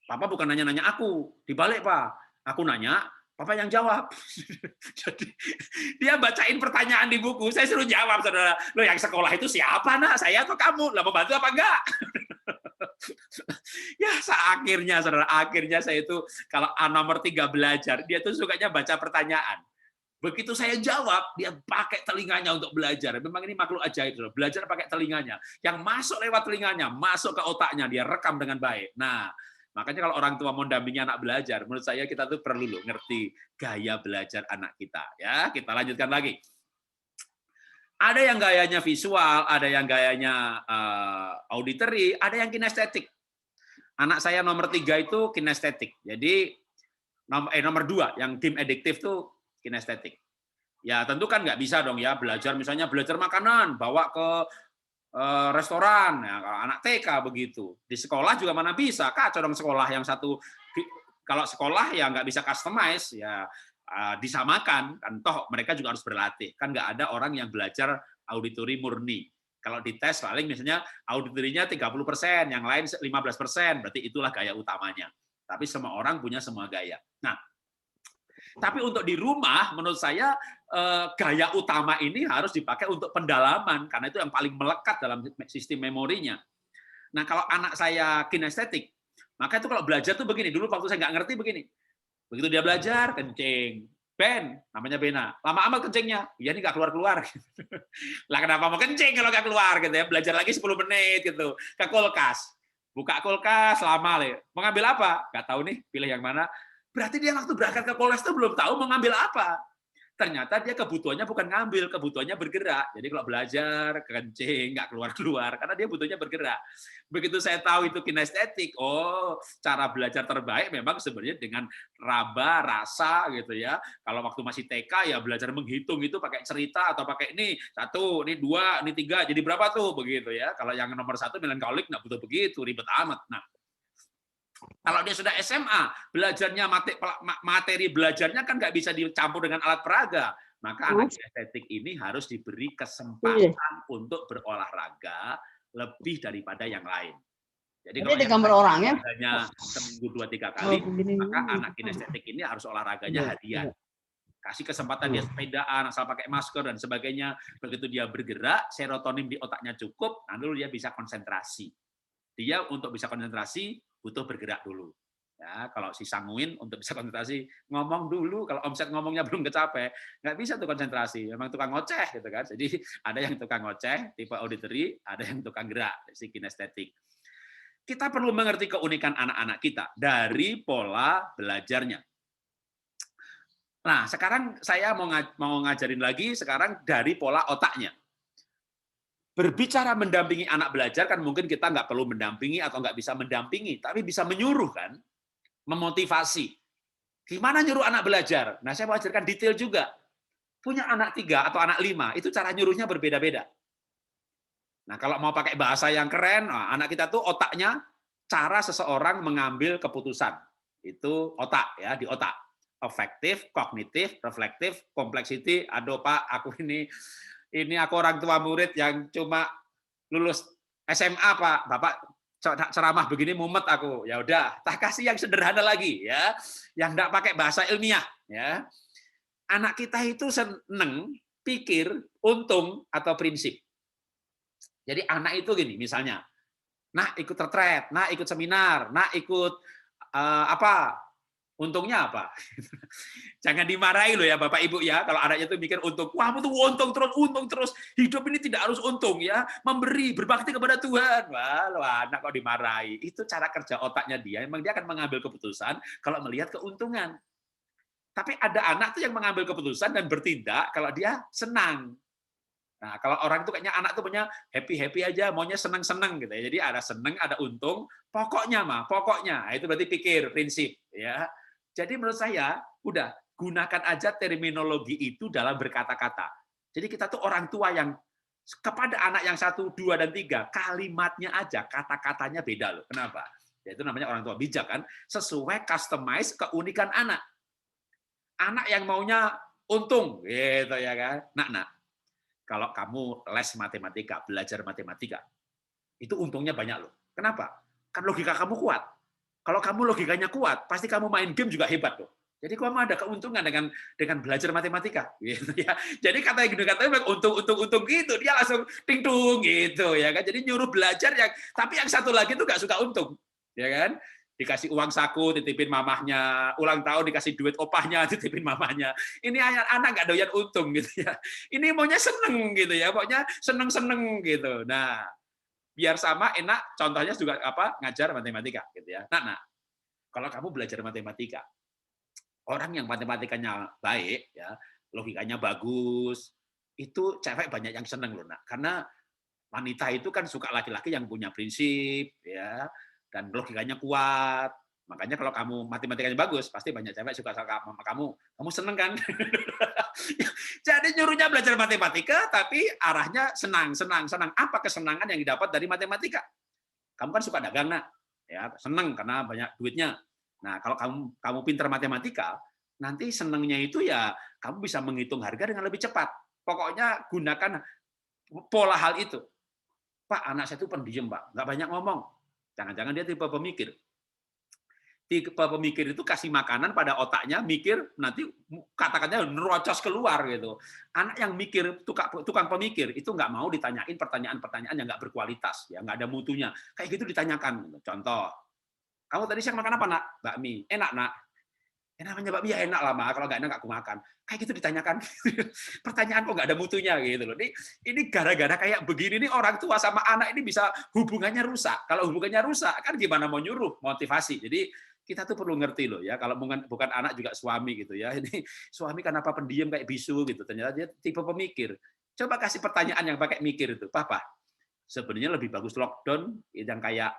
Speaker 2: Papa bukan nanya-nanya aku. Dibalik, Pak. Aku nanya, Papa yang jawab. Jadi dia bacain pertanyaan di buku, saya suruh jawab, saudara. Loh, yang sekolah itu siapa, nak? Saya atau kamu? Lah, mau bantu apa enggak? Ya, akhirnya, saudara, akhirnya saya itu, kalau nomor 3 belajar, dia tuh sukanya baca pertanyaan. Begitu saya jawab, dia pakai telinganya untuk belajar. Memang ini makhluk ajaib, saudara. Belajar pakai telinganya. Yang masuk lewat telinganya, masuk ke otaknya, dia rekam dengan baik. Nah, makanya kalau orang tua mau dampingi anak belajar, menurut saya kita tuh perlu loh ngerti gaya belajar anak kita. Ya, kita lanjutkan lagi. Ada yang gayanya visual, ada yang gayanya auditory, ada yang kinestetik. Anak saya nomor 3 itu kinestetik. Jadi nomor 2 yang game addictive tuh kinestetik. Ya tentu kan nggak bisa dong ya belajar misalnya belajar makanan bawa ke restoran ya, anak TK begitu. Di sekolah juga mana bisa, kacau dong sekolah yang satu. Kalau sekolah ya nggak bisa customize ya disamakan kan toh mereka juga harus berlatih kan nggak ada orang yang belajar auditori murni. Kalau dites paling misalnya auditorinya 30%, yang lain 15%, berarti itulah gaya utamanya. Tapi semua orang punya semua gaya. Nah, tapi untuk di rumah, menurut saya gaya utama ini harus dipakai untuk pendalaman, karena itu yang paling melekat dalam sistem memorinya. Nah, kalau anak saya kinestetik, maka itu kalau belajar tuh begini. Dulu waktu saya nggak ngerti begini. Begitu dia belajar, kencing. Ben, namanya Bena. Lama amat kencingnya. Ya ini nggak keluar-keluar. Lah kenapa mau kencing kalau nggak keluar gitu ya? Belajar lagi 10 menit gitu. Ke kulkas. Buka kulkas lama lah. Mau ngambil apa? Nggak tahu nih, pilih yang mana. Berarti dia waktu berangkat ke kulkas itu belum tahu mau ngambil apa. Ternyata dia kebutuhannya bukan ngambil, kebutuhannya bergerak. Jadi kalau belajar, kencing, nggak keluar-keluar, karena dia butuhnya bergerak. Begitu saya tahu itu kinestetik, oh cara belajar terbaik memang sebenarnya dengan raba, rasa gitu ya. Kalau waktu masih TK ya belajar menghitung itu pakai cerita atau pakai ini 1, ini 2, ini 3, jadi berapa tuh begitu ya. Kalau yang nomor 1 melankolik nggak butuh begitu, ribet amat. Nah, kalau dia sudah SMA, belajarnya materi belajarnya kan nggak bisa dicampur dengan alat peraga. Maka anak estetik ini harus diberi kesempatan untuk berolahraga lebih daripada yang lain. Jadi kalau yang
Speaker 3: gambar orangnya
Speaker 2: olahraganya seminggu 2-3 kali, maka anak kinestetik ini harus olahraganya harian. Kasih kesempatan dia sepedaan, asal pakai masker dan sebagainya. Begitu dia bergerak, serotonin di otaknya cukup, lalu dia bisa konsentrasi. Dia untuk bisa konsentrasi butuh bergerak dulu. Ya, kalau si sanguin untuk bisa konsentrasi ngomong dulu. Kalau omset ngomongnya belum kecapek, nggak bisa tuh konsentrasi. Memang tukang ngoceh gitu kan. Jadi ada yang tukang ngoceh tipe auditory, ada yang tukang gerak si kinestetik. Kita perlu mengerti keunikan anak-anak kita dari pola belajarnya. Nah, sekarang saya mau ngajarin lagi sekarang dari pola otaknya. Berbicara mendampingi anak belajar kan mungkin kita nggak perlu mendampingi atau nggak bisa mendampingi, tapi bisa menyuruh kan, memotivasi. Gimana nyuruh anak belajar? Nah, saya mau ajarkan detail juga. Punya anak 3 atau anak 5, itu cara nyuruhnya berbeda-beda. Nah, kalau mau pakai bahasa yang keren, anak kita tuh otaknya cara seseorang mengambil keputusan. Itu otak ya, di otak. Affective, kognitif, reflektif, complexity. Aduh Pak, aku ini aku orang tua murid yang cuma lulus SMA Pak, Bapak ceramah begini mumet aku. Ya udah, tak kasih yang sederhana lagi ya, yang enggak pakai bahasa ilmiah ya. Anak kita itu seneng pikir untung atau prinsip. Jadi anak itu gini, misalnya, nah ikut retret, nah ikut seminar, nah ikut apa? Untungnya apa? Jangan dimarahi loh ya Bapak Ibu ya, kalau anaknya itu mikir untung. Wah, itu untung terus. Hidup ini tidak harus untung ya, memberi, berbakti kepada Tuhan. Wah, anak kok dimarahi. Itu cara kerja otaknya dia, memang dia akan mengambil keputusan kalau melihat keuntungan. Tapi ada anak tuh yang mengambil keputusan dan bertindak kalau dia senang. Nah, kalau orang itu kayaknya anak tuh punya happy-happy aja, maunya senang-senang gitu ya. Jadi ada senang, ada untung, pokoknya. Nah, itu berarti pikir, prinsip ya. Jadi menurut saya, udah gunakan aja terminologi itu dalam berkata-kata. Jadi kita tuh orang tua yang kepada anak yang 1, 2, dan 3, kalimatnya aja, kata-katanya beda loh. Kenapa? Ya, itu namanya orang tua bijak kan, sesuai customize keunikan anak. Anak yang maunya untung, gitu ya kan. Nak, kalau kamu les matematika, belajar matematika, itu untungnya banyak loh. Kenapa? Kan logika kamu kuat. Kalau kamu logikanya kuat, pasti kamu main game juga hebat loh. Jadi kamu ada keuntungan dengan belajar matematika, gitu ya. Jadi katanya untung gitu, dia langsung ting-tung gitu ya kan. Jadi nyuruh belajar tapi yang satu lagi tuh nggak suka untung, ya kan? Dikasih uang saku, titipin mamahnya, ulang tahun dikasih duit opahnya, titipin mamahnya. Ini anak nggak doyan untung gitu ya. Ini maunya seneng gitu ya, pokoknya seneng-seneng gitu. Nah, biar sama enak, contohnya juga ngajar matematika gitu ya. Nah, kalau kamu belajar matematika, orang yang matematikanya baik ya, logikanya bagus, itu cewek banyak yang seneng loh, Nak. Karena wanita itu kan suka laki-laki yang punya prinsip ya, dan logikanya kuat. Makanya kalau kamu matematikanya bagus, pasti banyak cewek suka sama kamu. Kamu seneng kan? Jadi nyuruhnya belajar matematika, tapi arahnya senang. Apa kesenangan yang didapat dari matematika? Kamu kan suka dagang, Nak. Ya, senang karena banyak duitnya. Nah, kalau kamu pintar matematika, nanti senangnya itu ya kamu bisa menghitung harga dengan lebih cepat. Pokoknya gunakan pola hal itu. Pak, anak saya itu pendiam, Pak. Nggak banyak ngomong. Jangan-jangan dia tipe pemikir. Tipe pemikir itu kasih makanan pada otaknya, mikir, nanti kata-katanya nerocos keluar gitu. Anak yang mikir, tukang pemikir, itu nggak mau ditanyain pertanyaan-pertanyaan yang nggak berkualitas, ya nggak ada mutunya. Kayak gitu ditanyakan. Contoh, kamu tadi siang makan apa, Nak? Bakmi. Enak, Nak. Namanya bakmi ya enak lah, Ma. Kalau nggak enak, aku makan. Kayak gitu ditanyakan. Pertanyaan kok nggak ada mutunya gitu loh. Ini gara-gara kayak begini nih orang tua sama anak ini bisa hubungannya rusak. Kalau hubungannya rusak, kan gimana mau nyuruh motivasi. Jadi Kita tuh perlu ngerti loh ya, kalau bukan anak juga suami gitu ya. Ini suami kenapa pendiam kayak bisu gitu. Ternyata dia tipe pemikir. Coba kasih pertanyaan yang pakai mikir itu. Papa, sebenarnya lebih bagus lockdown yang kayak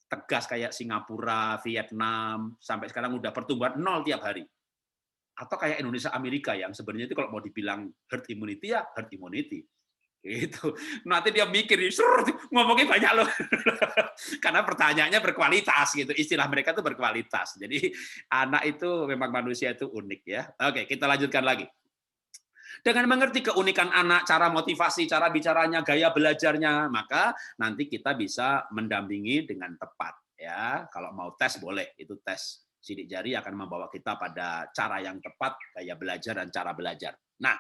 Speaker 2: tegas kayak Singapura, Vietnam, sampai sekarang udah pertumbuhan nol tiap hari. Atau kayak Indonesia, Amerika yang sebenarnya itu kalau mau dibilang herd immunity ya herd immunity. Gitu. Nanti dia mikir, ngomongnya banyak loh. Karena pertanyaannya berkualitas gitu. Istilah mereka tuh berkualitas. Jadi anak itu memang manusia itu unik ya. Oke, kita lanjutkan lagi. Dengan mengerti keunikan anak, cara motivasi, cara bicaranya, gaya belajarnya, maka nanti kita bisa mendampingi dengan tepat ya. Kalau mau tes boleh, itu tes sidik jari akan membawa kita pada cara yang tepat, gaya belajar dan cara belajar. Nah,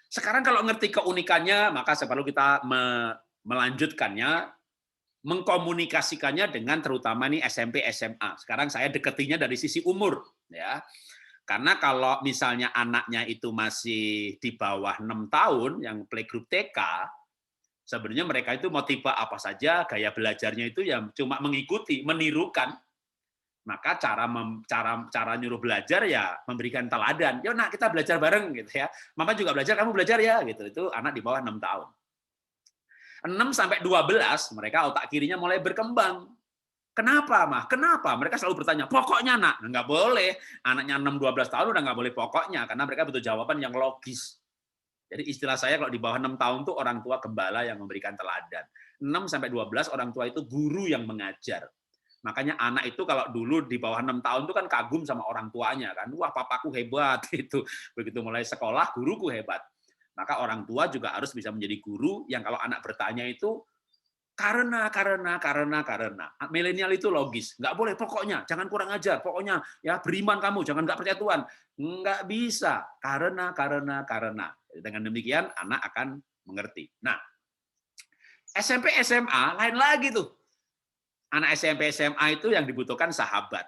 Speaker 2: sekarang kalau ngerti keunikannya, maka perlu kita melanjutkannya, mengkomunikasikannya dengan terutama nih SMP, SMA. Sekarang saya deketinya dari sisi umur, ya. Karena kalau misalnya anaknya itu masih di bawah 6 tahun, yang playgroup TK, sebenarnya mereka itu mau tipe apa saja, gaya belajarnya itu yang cuma mengikuti, menirukan. Maka cara nyuruh belajar ya memberikan teladan. Yuk nak kita belajar bareng gitu ya. Mama juga belajar, kamu belajar ya gitu. Itu anak di bawah 6 tahun. 6 sampai 12 mereka otak kirinya mulai berkembang. Kenapa, Mah? Kenapa? Mereka selalu bertanya, pokoknya nak. Nggak boleh. Anaknya 6-12 tahun udah nggak boleh pokoknya, karena mereka butuh jawaban yang logis. Jadi istilah saya kalau di bawah 6 tahun tuh orang tua gembala yang memberikan teladan. 6 sampai 12 orang tua itu guru yang mengajar. Makanya anak itu kalau dulu di bawah 6 tahun itu kan kagum sama orang tuanya kan. Wah, papaku hebat itu. Begitu mulai sekolah, guruku hebat. Maka orang tua juga harus bisa menjadi guru yang kalau anak bertanya itu karena. Milenial itu logis. Nggak boleh pokoknya, jangan kurang ajar. Pokoknya ya beriman kamu, jangan nggak percaya Tuhan. Nggak bisa. Karena. Dengan demikian anak akan mengerti. Nah, SMP, SMA lain lagi tuh. Anak SMP, SMA itu yang dibutuhkan sahabat.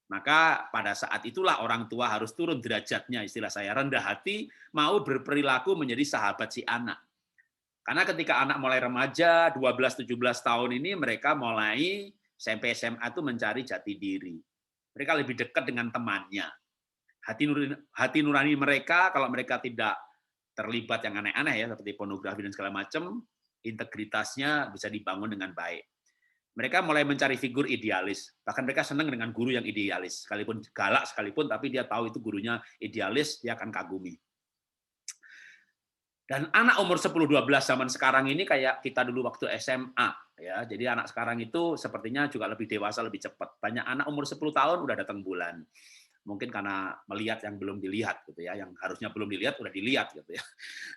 Speaker 2: Maka pada saat itulah orang tua harus turun derajatnya, istilah saya, rendah hati, mau berperilaku menjadi sahabat si anak. Karena ketika anak mulai remaja, 12-17 tahun ini, mereka mulai SMP, SMA itu mencari jati diri. Mereka lebih dekat dengan temannya. Hati nurani mereka, kalau mereka tidak terlibat yang aneh-aneh ya, seperti pornografi dan segala macam, integritasnya bisa dibangun dengan baik. Mereka mulai mencari figur idealis. Bahkan mereka senang dengan guru yang idealis. Sekalipun galak sekalipun, tapi dia tahu itu gurunya idealis, dia akan kagumi. Dan anak umur 10-12 zaman sekarang ini kayak kita dulu waktu SMA. Ya. Jadi anak sekarang itu sepertinya juga lebih dewasa, lebih cepat. Banyak anak umur 10 tahun udah datang bulan. Mungkin karena melihat yang belum dilihat, gitu ya. Yang harusnya belum dilihat, udah dilihat. Gitu ya.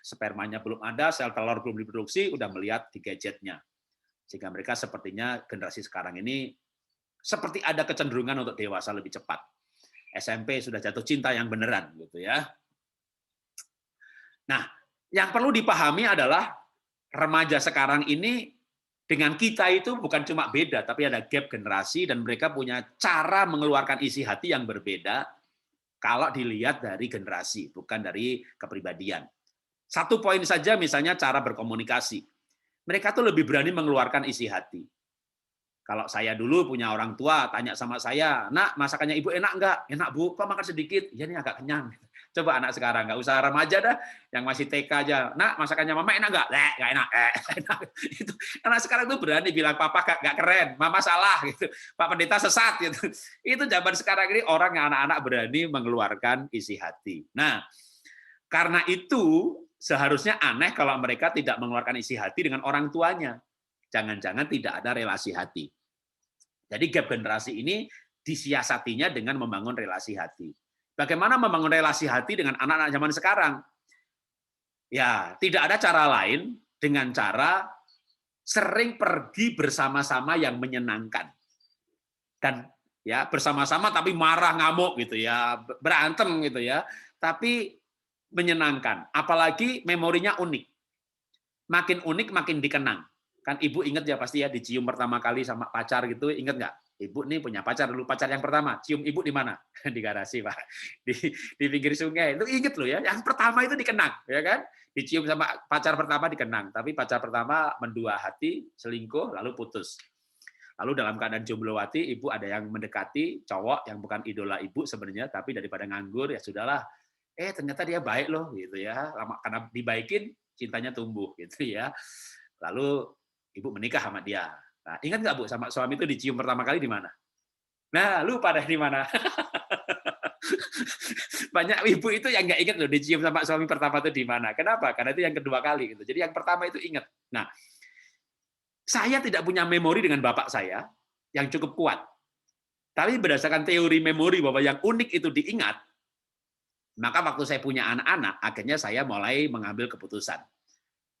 Speaker 2: Spermanya belum ada, sel telur belum diproduksi, udah melihat di gadgetnya. Sehingga mereka sepertinya generasi sekarang ini seperti ada kecenderungan untuk dewasa lebih cepat. SMP sudah jatuh cinta yang beneran gitu ya. Nah, yang perlu dipahami adalah remaja sekarang ini dengan kita itu bukan cuma beda, tapi ada gap generasi dan mereka punya cara mengeluarkan isi hati yang berbeda kalau dilihat dari generasi, bukan dari kepribadian. Satu poin saja misalnya cara berkomunikasi. Mereka tuh lebih berani mengeluarkan isi hati. Kalau saya dulu punya orang tua, tanya sama saya, nak masakannya ibu enak nggak? Enak bu, kok makan sedikit? Iya nih agak kenyang. Coba anak sekarang, nggak usah remaja dah, yang masih TK aja, nak masakannya mama enak nggak? Nggak enak. Itu anak sekarang tuh berani bilang papa nggak keren, mama salah gitu, Pak Pendeta sesat gitu. Itu zaman sekarang ini orang yang anak-anak berani mengeluarkan isi hati. Nah, karena itu seharusnya aneh kalau mereka tidak mengeluarkan isi hati dengan orang tuanya. Jangan-jangan tidak ada relasi hati. Jadi gap generasi ini disiasatinya dengan membangun relasi hati. Bagaimana membangun relasi hati dengan anak-anak zaman sekarang? Ya, tidak ada cara lain dengan cara sering pergi bersama-sama yang menyenangkan. Dan ya bersama-sama tapi marah ngamuk gitu ya, berantem gitu ya. Tapi menyenangkan, apalagi memorinya unik. Makin unik, makin dikenang. Kan ibu ingat ya pasti ya, dicium pertama kali sama pacar gitu, ingat nggak? Ibu nih punya pacar dulu, pacar yang pertama, cium ibu di mana? Di garasi, Pak. Di pinggir sungai. Itu ingat loh ya, yang pertama itu dikenang, ya kan? Dicium sama pacar pertama dikenang, tapi pacar pertama mendua hati, selingkuh, lalu putus. Lalu dalam keadaan jomblowati, ibu ada yang mendekati cowok yang bukan idola ibu sebenarnya, tapi daripada nganggur ya sudahlah. Ternyata dia baik loh gitu ya. Lama karena dibaikin cintanya tumbuh gitu ya. Lalu ibu menikah sama dia. Nah, ingat nggak Bu sama suami itu dicium pertama kali di mana? Nah, lupa deh di mana. Banyak ibu itu yang nggak ingat loh dicium sama suami pertama itu di mana. Kenapa? Karena itu yang kedua kali gitu. Jadi yang pertama itu ingat. Nah, saya tidak punya memori dengan bapak saya yang cukup kuat. Tapi berdasarkan teori memori bahwa yang unik itu diingat, maka waktu saya punya anak-anak, akhirnya saya mulai mengambil keputusan.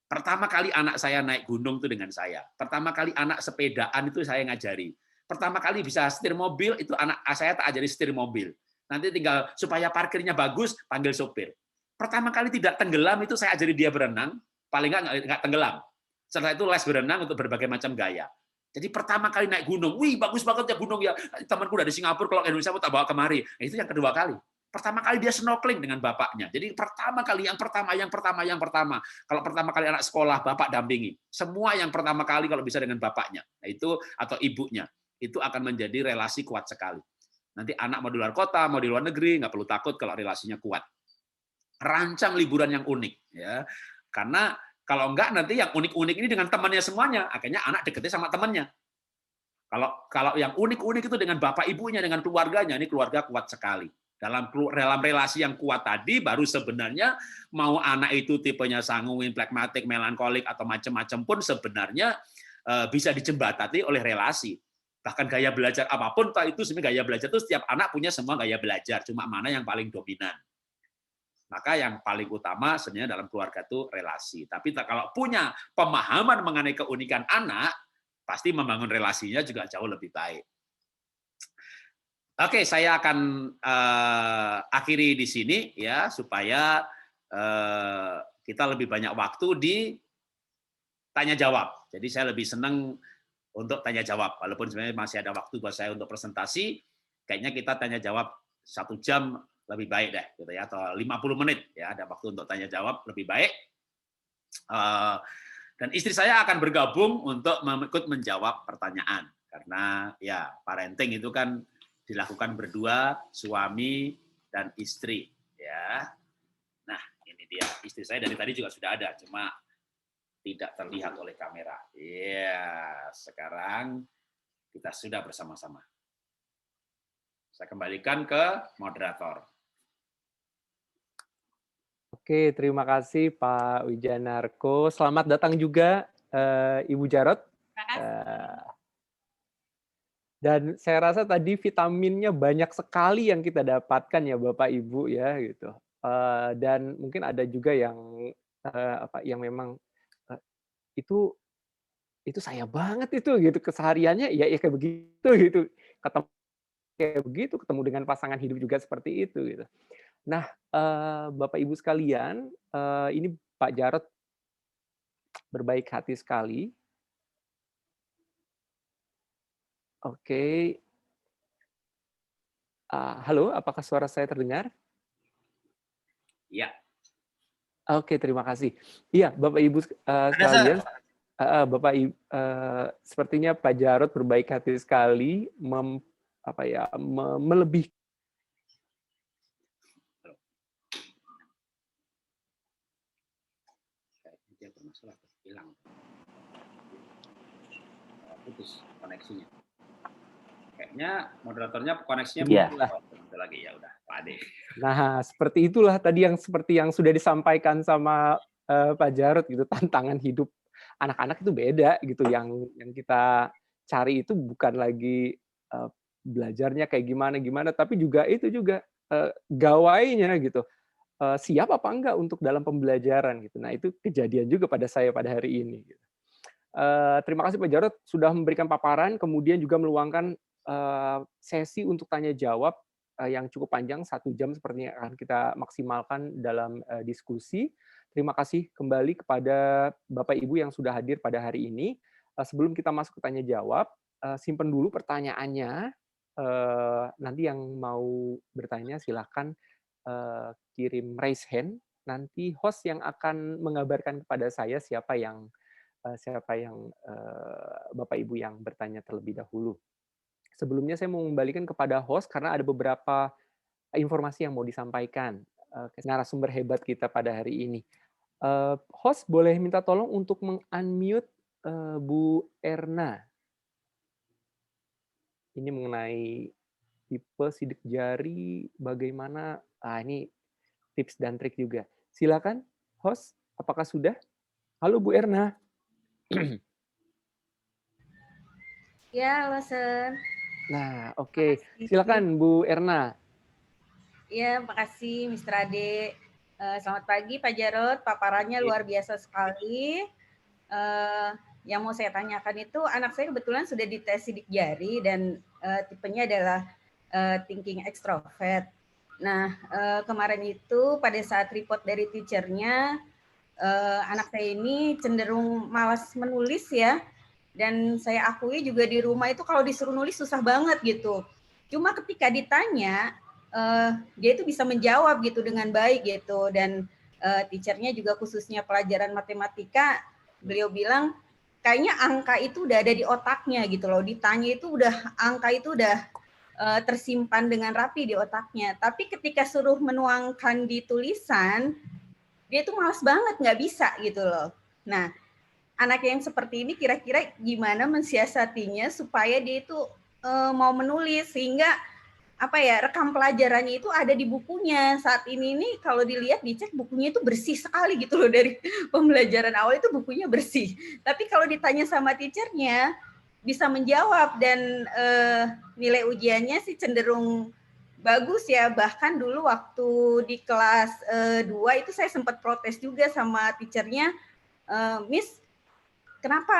Speaker 2: Pertama kali anak saya naik gunung itu dengan saya. Pertama kali anak sepedaan itu saya ngajari. Pertama kali bisa setir mobil itu anak saya tak ajari setir mobil. Nanti tinggal supaya parkirnya bagus panggil sopir. Pertama kali tidak tenggelam itu saya ajari dia berenang, paling nggak tenggelam. Setelah itu les berenang untuk berbagai macam gaya. Jadi pertama kali naik gunung, wih bagus banget ya gunung ya. Temanku dari Singapura kalau ke Indonesia mau tak bawa kemari. Nah, itu yang kedua kali. Pertama kali dia snorkeling dengan bapaknya. Jadi pertama kali, yang pertama. Kalau pertama kali anak sekolah, bapak dampingi. Semua yang pertama kali kalau bisa dengan bapaknya. Nah, itu atau ibunya. Itu akan menjadi relasi kuat sekali. Nanti anak mau di luar kota, mau di luar negeri, nggak perlu takut kalau relasinya kuat. Rancang liburan yang unik. Ya. Karena kalau enggak nanti yang unik-unik ini dengan temannya semuanya. Akhirnya anak deketnya sama temannya. Kalau yang unik-unik itu dengan bapak ibunya, dengan keluarganya, ini keluarga kuat sekali. Dalam relasi yang kuat tadi, baru sebenarnya mau anak itu tipenya sanguin, plekmatik, melankolik, atau macam-macam pun sebenarnya bisa dijembatani oleh relasi. Bahkan gaya belajar apapun, itu sebenarnya gaya belajar itu setiap anak punya semua gaya belajar, cuma mana yang paling dominan. Maka yang paling utama sebenarnya dalam keluarga itu relasi. Tapi kalau punya pemahaman mengenai keunikan anak, pasti membangun relasinya juga jauh lebih baik. Oke, saya akan akhiri di sini ya supaya kita lebih banyak waktu di tanya jawab. Jadi saya lebih senang untuk tanya jawab. Walaupun sebenarnya masih ada waktu buat saya untuk presentasi, kayaknya kita tanya jawab 1 jam lebih baik deh, gitu ya, atau 50 menit ya, ada waktu untuk tanya jawab lebih baik. Dan istri saya akan bergabung untuk ikut menjawab pertanyaan karena ya parenting itu kan dilakukan berdua, suami dan istri, ya. Nah, ini dia istri saya dari tadi juga sudah ada, cuma tidak terlihat oleh kamera. Ya, sekarang kita sudah bersama-sama. Saya kembalikan ke moderator.
Speaker 1: Oke, terima kasih Pak Wijanarko. Selamat datang juga Ibu Jarot. Dan saya rasa tadi vitaminnya banyak sekali yang kita dapatkan ya Bapak Ibu ya gitu. Dan mungkin ada juga yang yang memang itu saya banget itu gitu kesehariannya ya kayak begitu gitu. Ketemu kayak begitu, ketemu dengan pasangan hidup juga seperti itu gitu. Nah, Bapak Ibu sekalian, ini Pak Jarot berbaik hati sekali. Oke. Halo, apakah suara saya terdengar?
Speaker 2: Iya.
Speaker 1: Oke, terima kasih. Iya, Bapak Ibu sekalian, Bapak Ibu, sepertinya Pak Jarot berbaik hati sekali melebih.
Speaker 2: Dia bermasalah, hilang. Putus koneksinya. Kayaknya moderatornya koneksinya putus lagi ya udah, Pak Ade.
Speaker 1: Nah, seperti itulah tadi seperti yang sudah disampaikan sama Pak Jarot gitu, tantangan hidup anak-anak itu beda gitu. Yang kita cari itu bukan lagi belajarnya kayak gimana, tapi juga itu juga gawainya gitu. Siap apa enggak untuk dalam pembelajaran gitu. Nah, itu kejadian juga pada saya pada hari ini. Gitu. Terima kasih Pak Jarot sudah memberikan paparan, kemudian juga meluangkan sesi untuk tanya jawab yang cukup panjang 1 jam sepertinya akan kita maksimalkan dalam diskusi. Terima kasih kembali kepada Bapak Ibu yang sudah hadir pada hari ini. Sebelum kita masuk ke tanya jawab, simpen dulu pertanyaannya. Nanti yang mau bertanya silakan kirim raise hand. Nanti host yang akan mengabarkan kepada saya siapa yang siapa yang Bapak Ibu yang bertanya terlebih dahulu. Sebelumnya saya mau mengembalikan kepada host karena ada beberapa informasi yang mau disampaikan ke narasumber hebat kita pada hari ini. Host boleh minta tolong untuk meng-unmute Bu Erna. Ini mengenai tipe sidik jari, bagaimana, ini tips dan trik juga. Silakan, host, apakah sudah? Halo Bu Erna.
Speaker 3: Ya, halo Sen.
Speaker 1: Nah, oke. Silakan Bu Erna.
Speaker 3: Ya, makasih Mr. Ade. Selamat pagi Pak Jarod, paparannya luar biasa sekali. Yang mau saya tanyakan itu anak saya kebetulan sudah dites sidik jari dan tipenya adalah thinking extrovert. Nah, kemarin itu pada saat report dari teachernya, anak saya ini cenderung malas menulis ya. Dan saya akui juga di rumah itu kalau disuruh nulis susah banget gitu. Cuma ketika ditanya, dia itu bisa menjawab gitu dengan baik gitu. Dan teachernya juga khususnya pelajaran matematika, beliau bilang kayaknya angka itu udah ada di otaknya gitu loh. Ditanya itu udah angka itu udah tersimpan dengan rapi di otaknya. Tapi ketika suruh menuangkan di tulisan, dia tuh malas banget, nggak bisa gitu loh. Nah, anak yang seperti ini kira-kira gimana mensiasatinya supaya dia itu mau menulis sehingga apa ya rekam pelajarannya itu ada di bukunya. Saat ini nih kalau dilihat dicek bukunya itu bersih sekali gitu loh, dari pembelajaran awal itu bukunya bersih. Tapi kalau ditanya sama teachernya bisa menjawab dan nilai ujiannya sih cenderung bagus ya. Bahkan dulu waktu di kelas 2 itu saya sempat protes juga sama teachernya, Miss, kenapa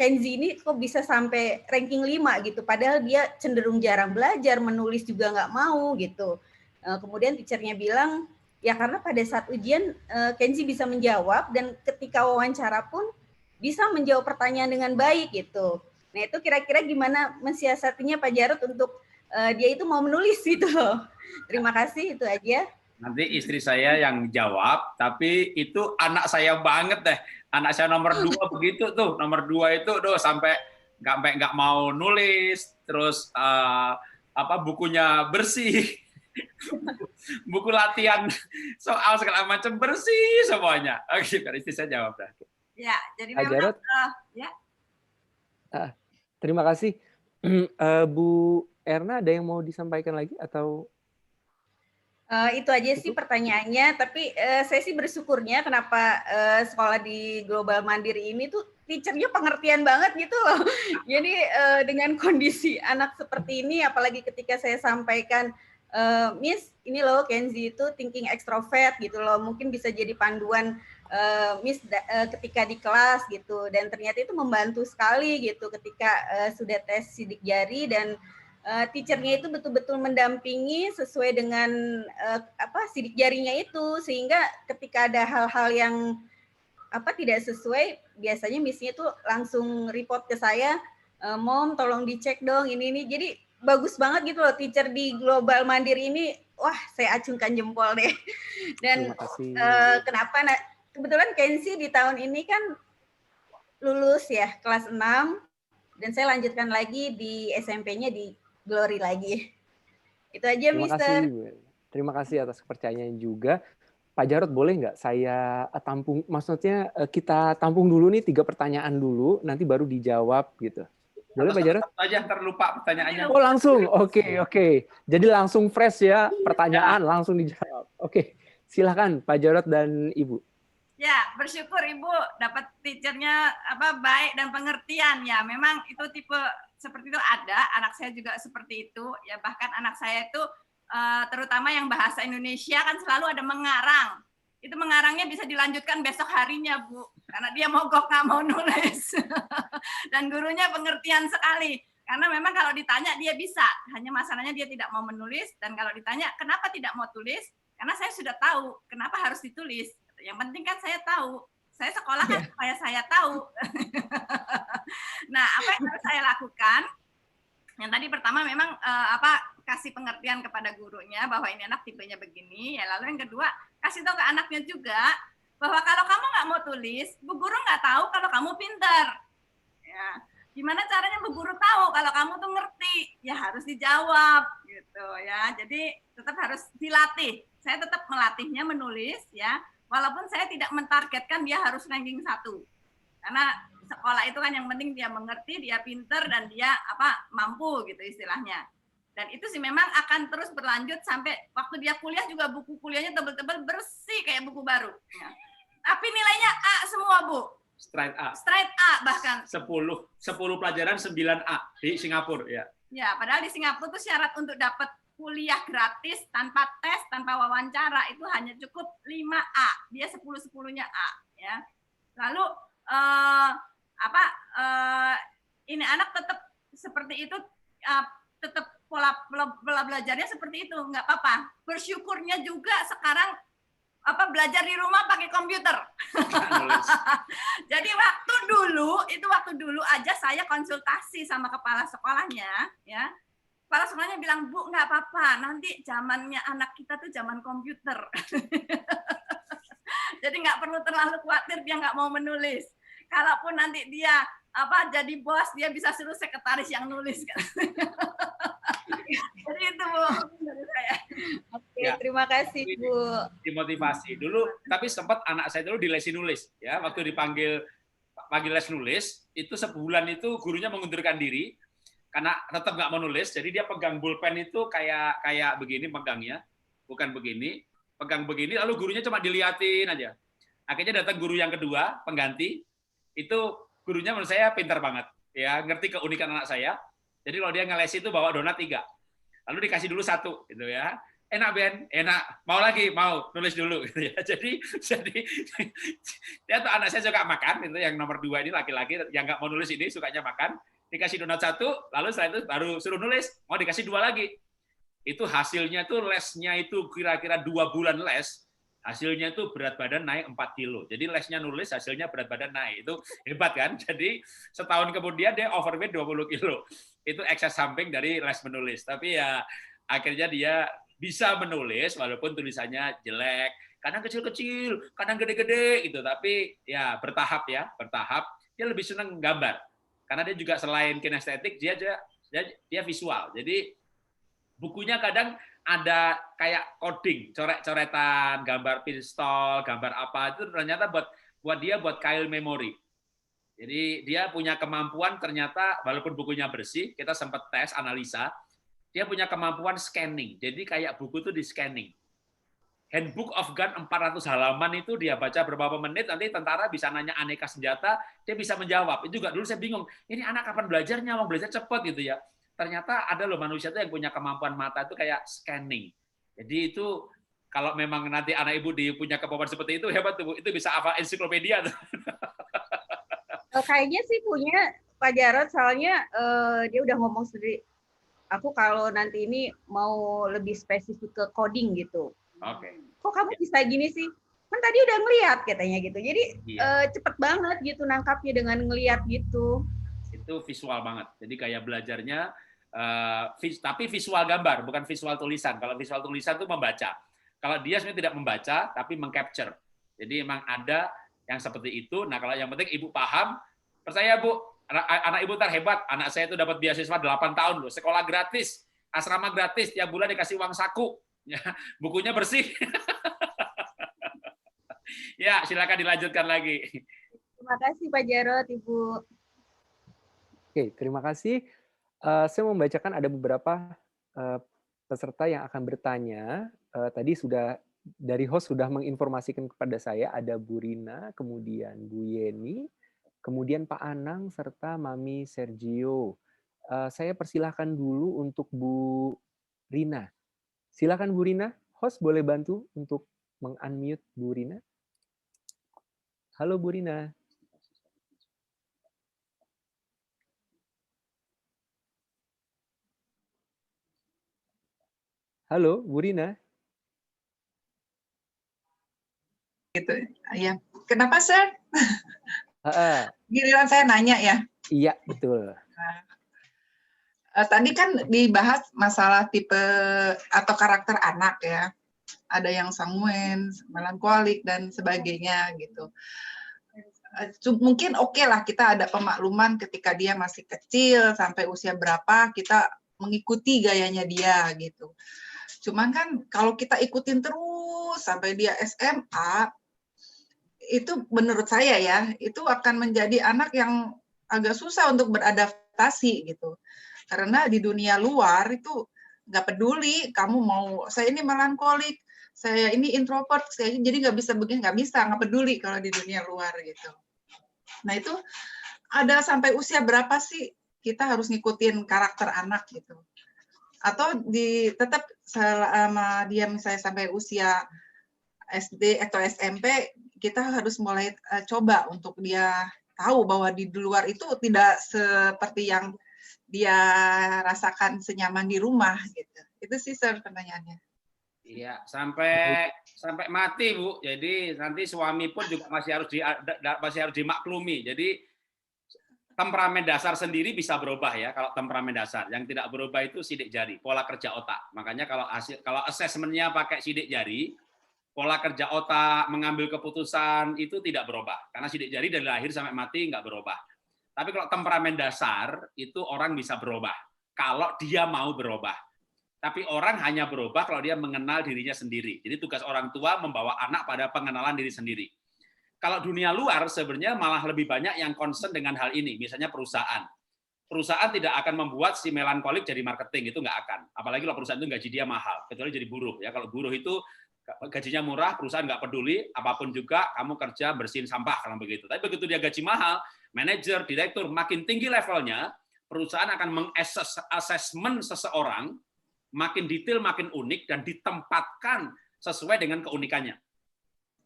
Speaker 3: Kenzi ini kok bisa sampai ranking 5 gitu, padahal dia cenderung jarang belajar, menulis juga nggak mau gitu. Kemudian teachernya bilang, ya karena pada saat ujian Kenzi bisa menjawab dan ketika wawancara pun bisa menjawab pertanyaan dengan baik gitu. Nah itu kira-kira gimana mensiasatinya Pak Jarod untuk dia itu mau menulis gitu loh. Terima kasih, itu aja.
Speaker 2: Nanti istri saya yang jawab, tapi itu anak saya banget deh. Anak saya nomor 2 begitu tuh, nomor 2 itu sampai nggak mau nulis, terus bukunya bersih, buku latihan soal segala macam bersih semuanya. Oke, istri saya jawab dah.
Speaker 3: Ya, jadi
Speaker 1: Pak Jarod,
Speaker 3: ya.
Speaker 1: Terima kasih. Bu Erna, ada yang mau disampaikan lagi atau?
Speaker 3: Itu aja sih pertanyaannya, tapi saya sih bersyukurnya kenapa sekolah di Global Mandiri ini tuh teachernya pengertian banget gitu loh. Jadi dengan kondisi anak seperti ini, apalagi ketika saya sampaikan, Miss, ini loh Kenzi itu thinking extrovert gitu loh, mungkin bisa jadi panduan Miss ketika di kelas gitu, dan ternyata itu membantu sekali gitu ketika sudah tes sidik jari dan teachernya itu betul-betul mendampingi sesuai dengan sidik jarinya itu, sehingga ketika ada hal-hal yang tidak sesuai, biasanya missnya itu langsung report ke saya, Mom tolong dicek dong ini. Jadi bagus banget gitu loh teacher di Global Mandiri ini. Wah, saya acungkan jempol deh. Dan kenapa kebetulan Kenzi di tahun ini kan lulus ya kelas 6 dan saya lanjutkan lagi di SMP-nya di Glory lagi. Itu aja, Mister.
Speaker 1: Terima kasih atas kepercayaannya juga. Pak Jarod, boleh nggak saya tampung, maksudnya kita tampung dulu nih 3 pertanyaan dulu, nanti baru dijawab gitu. Boleh Pak Jarod?
Speaker 2: Satu aja, terlupa pertanyaannya.
Speaker 1: Oh langsung, oke. Jadi langsung fresh ya, pertanyaan langsung dijawab. Oke, silakan Pak Jarod dan Ibu.
Speaker 4: Ya, bersyukur Ibu dapat teachernya baik dan pengertian ya. Memang itu tipe seperti itu ada, anak saya juga seperti itu ya. Bahkan anak saya itu terutama yang bahasa Indonesia kan selalu ada mengarang. Itu mengarangnya bisa dilanjutkan besok harinya, Bu. Karena dia mogok nggak mau nulis. Dan gurunya pengertian sekali. Karena memang kalau ditanya dia bisa, hanya masalahnya dia tidak mau menulis. Dan kalau ditanya kenapa tidak mau tulis, karena saya sudah tahu kenapa harus ditulis. Yang penting kan saya tahu. Saya sekolah kan supaya saya tahu. Nah, apa yang harus saya lakukan? Yang tadi pertama memang kasih pengertian kepada gurunya bahwa ini anak tipenya begini. Ya, lalu yang kedua kasih tahu ke anaknya juga bahwa kalau kamu nggak mau tulis, Bu Guru nggak tahu kalau kamu pintar. Ya, gimana caranya Bu Guru tahu kalau kamu tuh ngerti? Ya harus dijawab gitu ya. Jadi tetap harus dilatih. Saya tetap melatihnya menulis ya, walaupun saya tidak mentargetkan dia harus ranking 1. Karena sekolah itu kan yang penting dia mengerti, dia pintar dan dia mampu gitu istilahnya. Dan itu sih memang akan terus berlanjut sampai waktu dia kuliah juga buku kuliahnya tebel-tebel bersih kayak buku baru. Ya. Tapi nilainya A semua, Bu.
Speaker 2: Straight A.
Speaker 4: Straight A bahkan.
Speaker 2: 10 pelajaran 9A di Singapura ya.
Speaker 4: Ya, padahal di Singapura tuh syarat untuk dapat kuliah gratis tanpa tes, tanpa wawancara itu hanya cukup 5A. Dia 10-10-nya A ya. Lalu ini anak tetap seperti itu, tetap pola belajarnya seperti itu, nggak apa-apa. Bersyukurnya juga sekarang belajar di rumah pakai komputer. Jadi waktu dulu aja saya konsultasi sama kepala sekolahnya ya. Kepala sekolahnya bilang, Bu, nggak apa-apa, nanti zamannya anak kita tuh zaman komputer. Jadi nggak perlu terlalu khawatir dia nggak mau menulis. Kalaupun nanti dia jadi bos, dia bisa suruh sekretaris yang nulis. Jadi itu, Bu, dari saya.
Speaker 3: Oke, terima kasih, Bu.
Speaker 2: Dimotivasi dulu, tapi sempat anak saya dulu dilesi nulis ya. Waktu dipanggil les nulis, itu sebulan itu gurunya mengundurkan diri karena tetap nggak mau nulis. Jadi dia pegang pulpen itu kayak begini pegangnya, bukan begini, pegang begini. Lalu gurunya cuma diliatin aja. Akhirnya datang guru yang kedua, pengganti. Itu gurunya menurut saya pintar banget, ya ngerti keunikan anak saya. Jadi kalau dia ngelesi itu bawa donat 3, lalu dikasih dulu 1, gitu ya. Enak Ben, enak. Mau lagi, mau nulis dulu, gitu ya. Jadi dia tuh anak saya suka makan, itu yang nomor 2 ini laki-laki yang nggak mau nulis ini sukanya makan. Dikasih donat 1, lalu setelah itu baru suruh nulis, mau dikasih 2 lagi. Itu hasilnya tuh lesnya itu kira-kira 2 bulan les. Hasilnya itu berat badan naik 4 kilo. Jadi lesnya nulis, hasilnya berat badan naik. Itu hebat kan? Jadi setahun kemudian dia overweight 20 kilo. Itu ekses samping dari les menulis. Tapi ya akhirnya dia bisa menulis walaupun tulisannya jelek. Kadang kecil-kecil, kadang gede-gede gitu. Tapi ya bertahap ya, bertahap. Dia lebih senang gambar. Karena dia juga selain kinestetik, dia visual. Jadi bukunya kadang ada kayak coding, coret-coretan, gambar pistol, gambar apa, itu ternyata buat dia buat file memory. Jadi dia punya kemampuan ternyata, walaupun bukunya bersih, kita sempat tes, analisa, dia punya kemampuan scanning. Jadi kayak buku itu di scanning. Handbook of Gun 400 halaman itu dia baca beberapa menit, nanti tentara bisa nanya aneka senjata, dia bisa menjawab. Itu juga dulu saya bingung, ini anak kapan belajarnya, mau belajar cepat gitu ya. Ternyata ada loh manusia itu yang punya kemampuan mata itu kayak scanning. Jadi itu kalau memang nanti anak ibu punya kemampuan seperti itu hebat tuh, itu bisa apa ensiklopedia tuh.
Speaker 3: Kayaknya sih punya Pak Jarod, soalnya dia udah ngomong sendiri. Aku kalau nanti ini mau lebih spesifik ke coding gitu.
Speaker 2: Oke.
Speaker 3: Kok kamu bisa gini sih? Kan tadi udah ngelihat katanya gitu. Jadi cepet banget gitu nangkapnya dengan ngelihat gitu.
Speaker 2: Itu visual banget. Jadi kayak belajarnya, tapi visual gambar, bukan visual tulisan. Kalau visual tulisan itu membaca. Kalau dia sebenarnya tidak membaca, tapi mengcapture. Jadi memang ada yang seperti itu. Nah, kalau yang penting ibu paham, percaya Bu, anak ibu terhebat. Anak saya itu dapat beasiswa 8 tahun loh, sekolah gratis, asrama gratis, tiap bulan dikasih uang saku. Ya, bukunya bersih. Ya, silakan dilanjutkan lagi.
Speaker 3: Terima kasih Pak Jarod, Ibu.
Speaker 1: Oke, terima kasih. Saya membacakan ada beberapa peserta yang akan bertanya. Tadi sudah dari host sudah menginformasikan kepada saya, ada Bu Rina, kemudian Bu Yeni, kemudian Pak Anang, serta Mami Sergio. Saya persilahkan dulu untuk Bu Rina. Silakan Bu Rina, host boleh bantu untuk meng-unmute Bu Rina. Halo Bu Rina. Halo, Bu Rina.
Speaker 5: Gitu ya. Kenapa, Sir? Giliran saya nanya ya.
Speaker 1: Iya, betul.
Speaker 5: Tadi kan dibahas masalah tipe atau karakter anak ya. ada yang sanguin, melankolik dan sebagainya gitu. Mungkin oke lah kita ada pemakluman ketika dia masih kecil sampai usia berapa kita mengikuti gayanya dia gitu. Cuman kan kalau kita ikutin terus sampai dia SMA, itu menurut saya ya, itu akan menjadi anak yang agak susah untuk beradaptasi gitu. Karena di dunia luar itu nggak peduli kamu mau, saya ini melankolik, saya ini introvert, saya jadi nggak bisa begini, nggak peduli kalau di dunia luar gitu. Nah itu ada sampai usia berapa sih kita harus ngikutin karakter anak gitu? Atau tetap selama dia misalnya sampai usia SD atau SMP, kita harus mulai coba untuk dia tahu bahwa di luar itu tidak seperti yang dia rasakan senyaman di rumah gitu. Itu sih Sir pertanyaannya.
Speaker 2: Iya, sampai mati Bu. Jadi nanti suami pun juga masih harus dimaklumi. Jadi temperamen dasar sendiri bisa berubah ya. Kalau temperamen dasar, yang tidak berubah itu sidik jari, pola kerja otak. Makanya kalau asesmennya pakai sidik jari, pola kerja otak, mengambil keputusan itu tidak berubah. Karena sidik jari dari lahir sampai mati nggak berubah. Tapi kalau temperamen dasar itu orang bisa berubah kalau dia mau berubah. Tapi orang hanya berubah kalau dia mengenal dirinya sendiri. Jadi tugas orang tua membawa anak pada pengenalan diri sendiri. Kalau dunia luar sebenarnya malah lebih banyak yang concern dengan hal ini. Misalnya perusahaan. Perusahaan tidak akan membuat si melankolik jadi marketing, itu nggak akan. Apalagi kalau perusahaan itu gaji dia mahal, kecuali jadi buruh. Ya, kalau buruh itu gajinya murah, perusahaan nggak peduli, apapun juga kamu kerja bersihin sampah kalau begitu. Tapi begitu dia gaji mahal, manajer, direktur, makin tinggi levelnya, perusahaan akan mengassessment seseorang makin detail, makin unik, dan ditempatkan sesuai dengan keunikannya.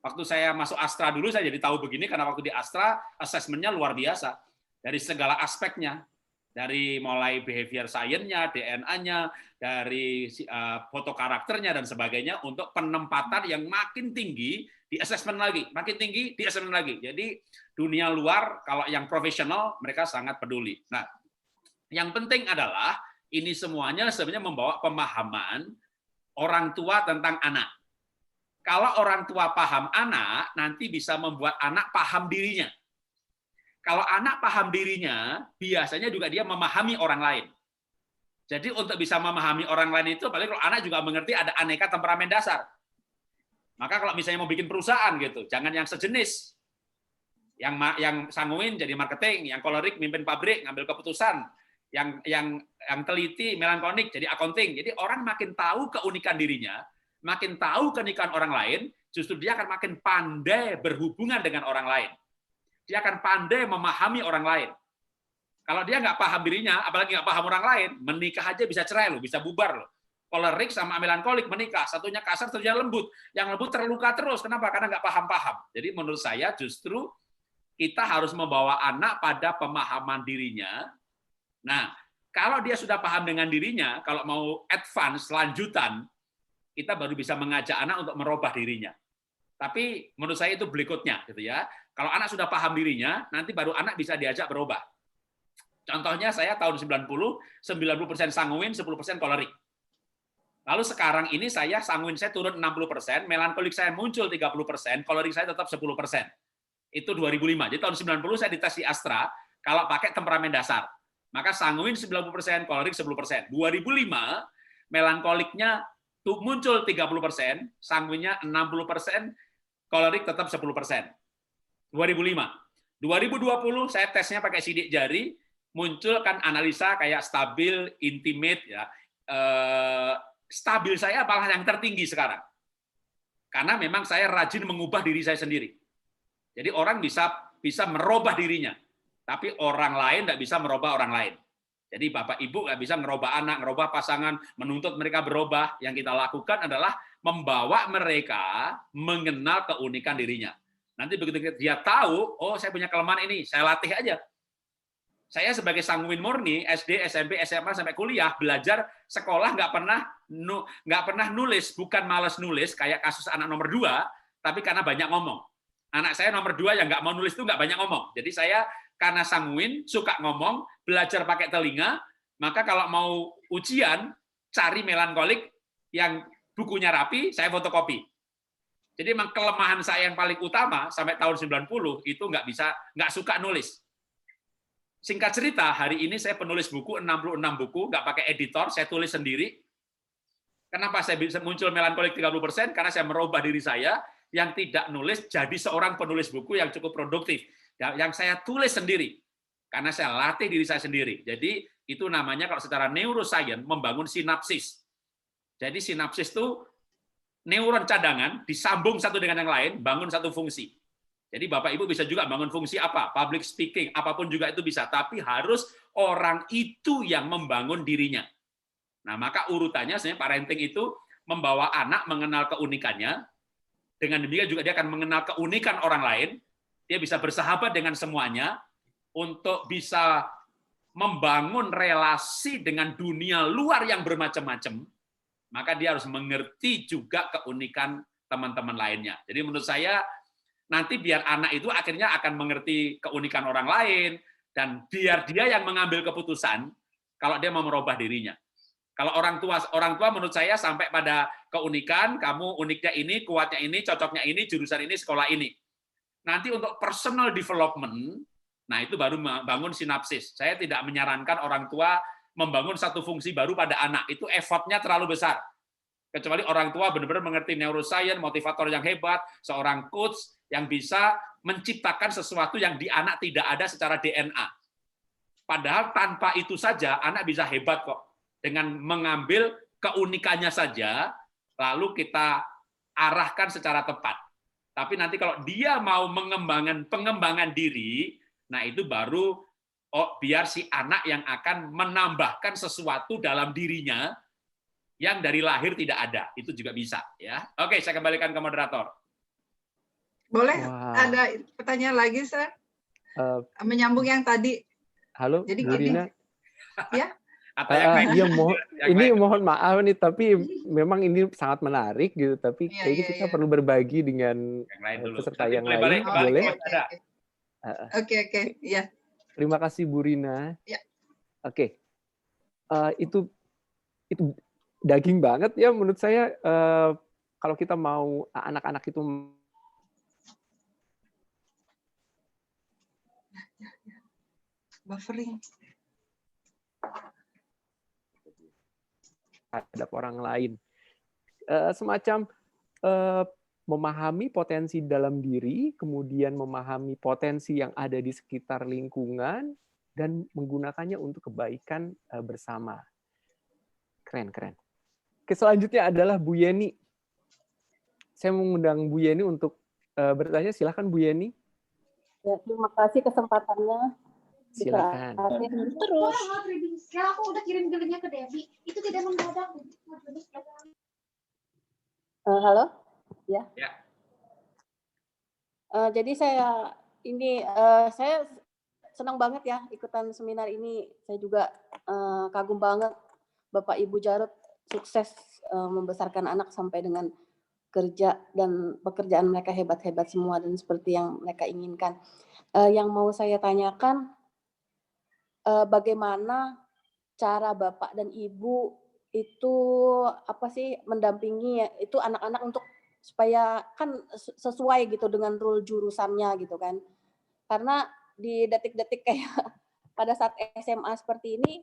Speaker 2: Waktu saya masuk Astra dulu, saya jadi tahu begini, karena waktu di Astra, assessment-nya luar biasa. Dari segala aspeknya. Dari mulai behavior science-nya, DNA-nya, dari foto karakternya, dan sebagainya, untuk penempatan yang makin tinggi, di assessment lagi. Makin tinggi, di assessment lagi. Jadi, dunia luar, kalau yang profesional, mereka sangat peduli. Nah, yang penting adalah, ini semuanya sebenarnya membawa pemahaman orang tua tentang anak. Kalau orang tua paham anak, nanti bisa membuat anak paham dirinya. Kalau anak paham dirinya, biasanya juga dia memahami orang lain. Jadi untuk bisa memahami orang lain itu, apalagi kalau anak juga mengerti ada aneka temperamen dasar. Maka kalau misalnya mau bikin perusahaan gitu, jangan yang sejenis. Yang sanguin jadi marketing, yang kolerik mimpin pabrik, ngambil keputusan. Yang teliti, melankolik, jadi accounting. Jadi orang makin tahu keunikan dirinya, makin tahu keunikan orang lain, justru dia akan makin pandai berhubungan dengan orang lain. Dia akan pandai memahami orang lain. Kalau dia nggak paham dirinya, apalagi nggak paham orang lain, menikah aja bisa cerai loh, bisa bubar loh. Kolerik sama melankolik menikah, satunya kasar, satunya lembut. Yang lembut terluka terus. Kenapa? Karena nggak paham-paham. Jadi menurut saya justru kita harus membawa anak pada pemahaman dirinya. Nah, kalau dia sudah paham dengan dirinya, kalau mau advance, lanjutan, kita baru bisa mengajak anak untuk merubah dirinya. Tapi menurut saya itu berikutnya, gitu ya. Kalau anak sudah paham dirinya, nanti baru anak bisa diajak berubah. Contohnya saya tahun 90, 90% sanguin, 10% kolerik. Lalu sekarang ini sanguin saya turun 60%, melankolik saya muncul 30%, kolerik saya tetap 10%. Itu 2005. Jadi tahun 90 saya dites di Astra, kalau pakai temperamen dasar. Maka sanguin 90%, kolerik 10%. 2005, melankoliknya muncul 30%, sanguinnya 60%, kolerik tetap 10%. 2005. 2020, saya tesnya pakai sidik jari, muncul kan analisa kayak stabil, intimate, ya. Stabil saya malah yang tertinggi sekarang. Karena memang saya rajin mengubah diri saya sendiri. Jadi orang bisa merubah dirinya. Tapi orang lain tidak bisa merubah orang lain. Jadi Bapak Ibu nggak bisa merubah anak, merubah pasangan, menuntut mereka berubah. Yang kita lakukan adalah membawa mereka mengenal keunikan dirinya. Nanti begitu dia tahu, oh saya punya kelemahan ini, saya latih aja. Saya sebagai sanguin murni, SD, SMP, SMA, sampai kuliah, belajar sekolah nggak pernah nulis, bukan malas nulis, kayak kasus anak nomor 2, tapi karena banyak ngomong. Anak saya nomor 2 yang nggak mau nulis itu nggak banyak ngomong. Jadi saya karena sanguin, suka ngomong, belajar pakai telinga, maka kalau mau ujian, cari melankolik yang bukunya rapi, saya fotokopi. Jadi memang kelemahan saya yang paling utama sampai tahun 90 itu nggak suka nulis. Singkat cerita, hari ini saya penulis buku, 66 buku, nggak pakai editor, saya tulis sendiri. Kenapa saya bisa muncul melankolik 30%? Karena saya merubah diri saya yang tidak nulis jadi seorang penulis buku yang cukup produktif. Yang saya tulis sendiri. Karena saya latih diri saya sendiri. Jadi itu namanya kalau secara neuroscience membangun sinapsis. Jadi sinapsis itu neuron cadangan disambung satu dengan yang lain, bangun satu fungsi. Jadi Bapak Ibu bisa juga bangun fungsi apa? Public speaking, apapun juga itu bisa. Tapi harus orang itu yang membangun dirinya. Nah, maka urutannya sebenarnya parenting itu membawa anak mengenal keunikannya. Dengan demikian juga dia akan mengenal keunikan orang lain. Dia bisa bersahabat dengan semuanya untuk bisa membangun relasi dengan dunia luar yang bermacam-macam. Maka dia harus mengerti juga keunikan teman-teman lainnya. Jadi menurut saya nanti biar anak itu akhirnya akan mengerti keunikan orang lain dan biar dia yang mengambil keputusan kalau dia mau merubah dirinya. Kalau orang tua menurut saya sampai pada keunikan, kamu uniknya ini, kuatnya ini, cocoknya ini, jurusan ini, sekolah ini. Nanti untuk personal development, nah itu baru membangun sinapsis. Saya tidak menyarankan orang tua membangun satu fungsi baru pada anak. Itu effortnya terlalu besar. Kecuali orang tua benar-benar mengerti neuroscience, motivator yang hebat, seorang coach yang bisa menciptakan sesuatu yang di anak tidak ada secara DNA. Padahal tanpa itu saja anak bisa hebat kok. Dengan mengambil keunikannya saja, lalu kita arahkan secara tepat. Tapi nanti kalau dia mau pengembangan diri, nah itu baru biar si anak yang akan menambahkan sesuatu dalam dirinya yang dari lahir tidak ada. Itu juga bisa. Ya. Oke, saya kembalikan ke moderator.
Speaker 5: Boleh ada pertanyaan lagi, Sir? Menyambung yang tadi.
Speaker 1: Halo,
Speaker 5: jadi
Speaker 1: Bu Rina.
Speaker 5: Ya.
Speaker 2: Atau yang lain.
Speaker 1: Iya, mohon maaf nih, tapi memang ini sangat menarik gitu. Tapi kayaknya kita perlu berbagi dengan peserta yang lain. Boleh?
Speaker 5: Oke, ya.
Speaker 1: Terima kasih Bu Rina.
Speaker 5: Ya.
Speaker 1: Oke. Itu daging banget ya menurut saya. Kalau kita mau anak-anak itu
Speaker 5: buffering
Speaker 1: terhadap orang lain, semacam memahami potensi dalam diri, kemudian memahami potensi yang ada di sekitar lingkungan, dan menggunakannya untuk kebaikan bersama. Keren. Oke, selanjutnya adalah Bu Yeni. Saya mengundang Bu Yeni untuk bertanya. Silakan Bu Yeni.
Speaker 6: Ya, terima kasih kesempatannya.
Speaker 1: Silakan.
Speaker 6: Terus.
Speaker 7: Sekarang aku udah kirim linknya ke Debbie. Itu tidak mendadak.
Speaker 6: Halo, ya.
Speaker 2: Ya.
Speaker 6: Jadi saya senang banget ya ikutan seminar ini. Saya juga kagum banget Bapak Ibu Jarot sukses membesarkan anak sampai dengan kerja dan pekerjaan mereka hebat-hebat semua dan seperti yang mereka inginkan. Yang mau saya tanyakan, bagaimana cara Bapak dan Ibu itu mendampingi itu anak-anak untuk supaya kan sesuai gitu dengan rule jurusannya gitu kan. Karena di detik-detik kayak pada saat SMA seperti ini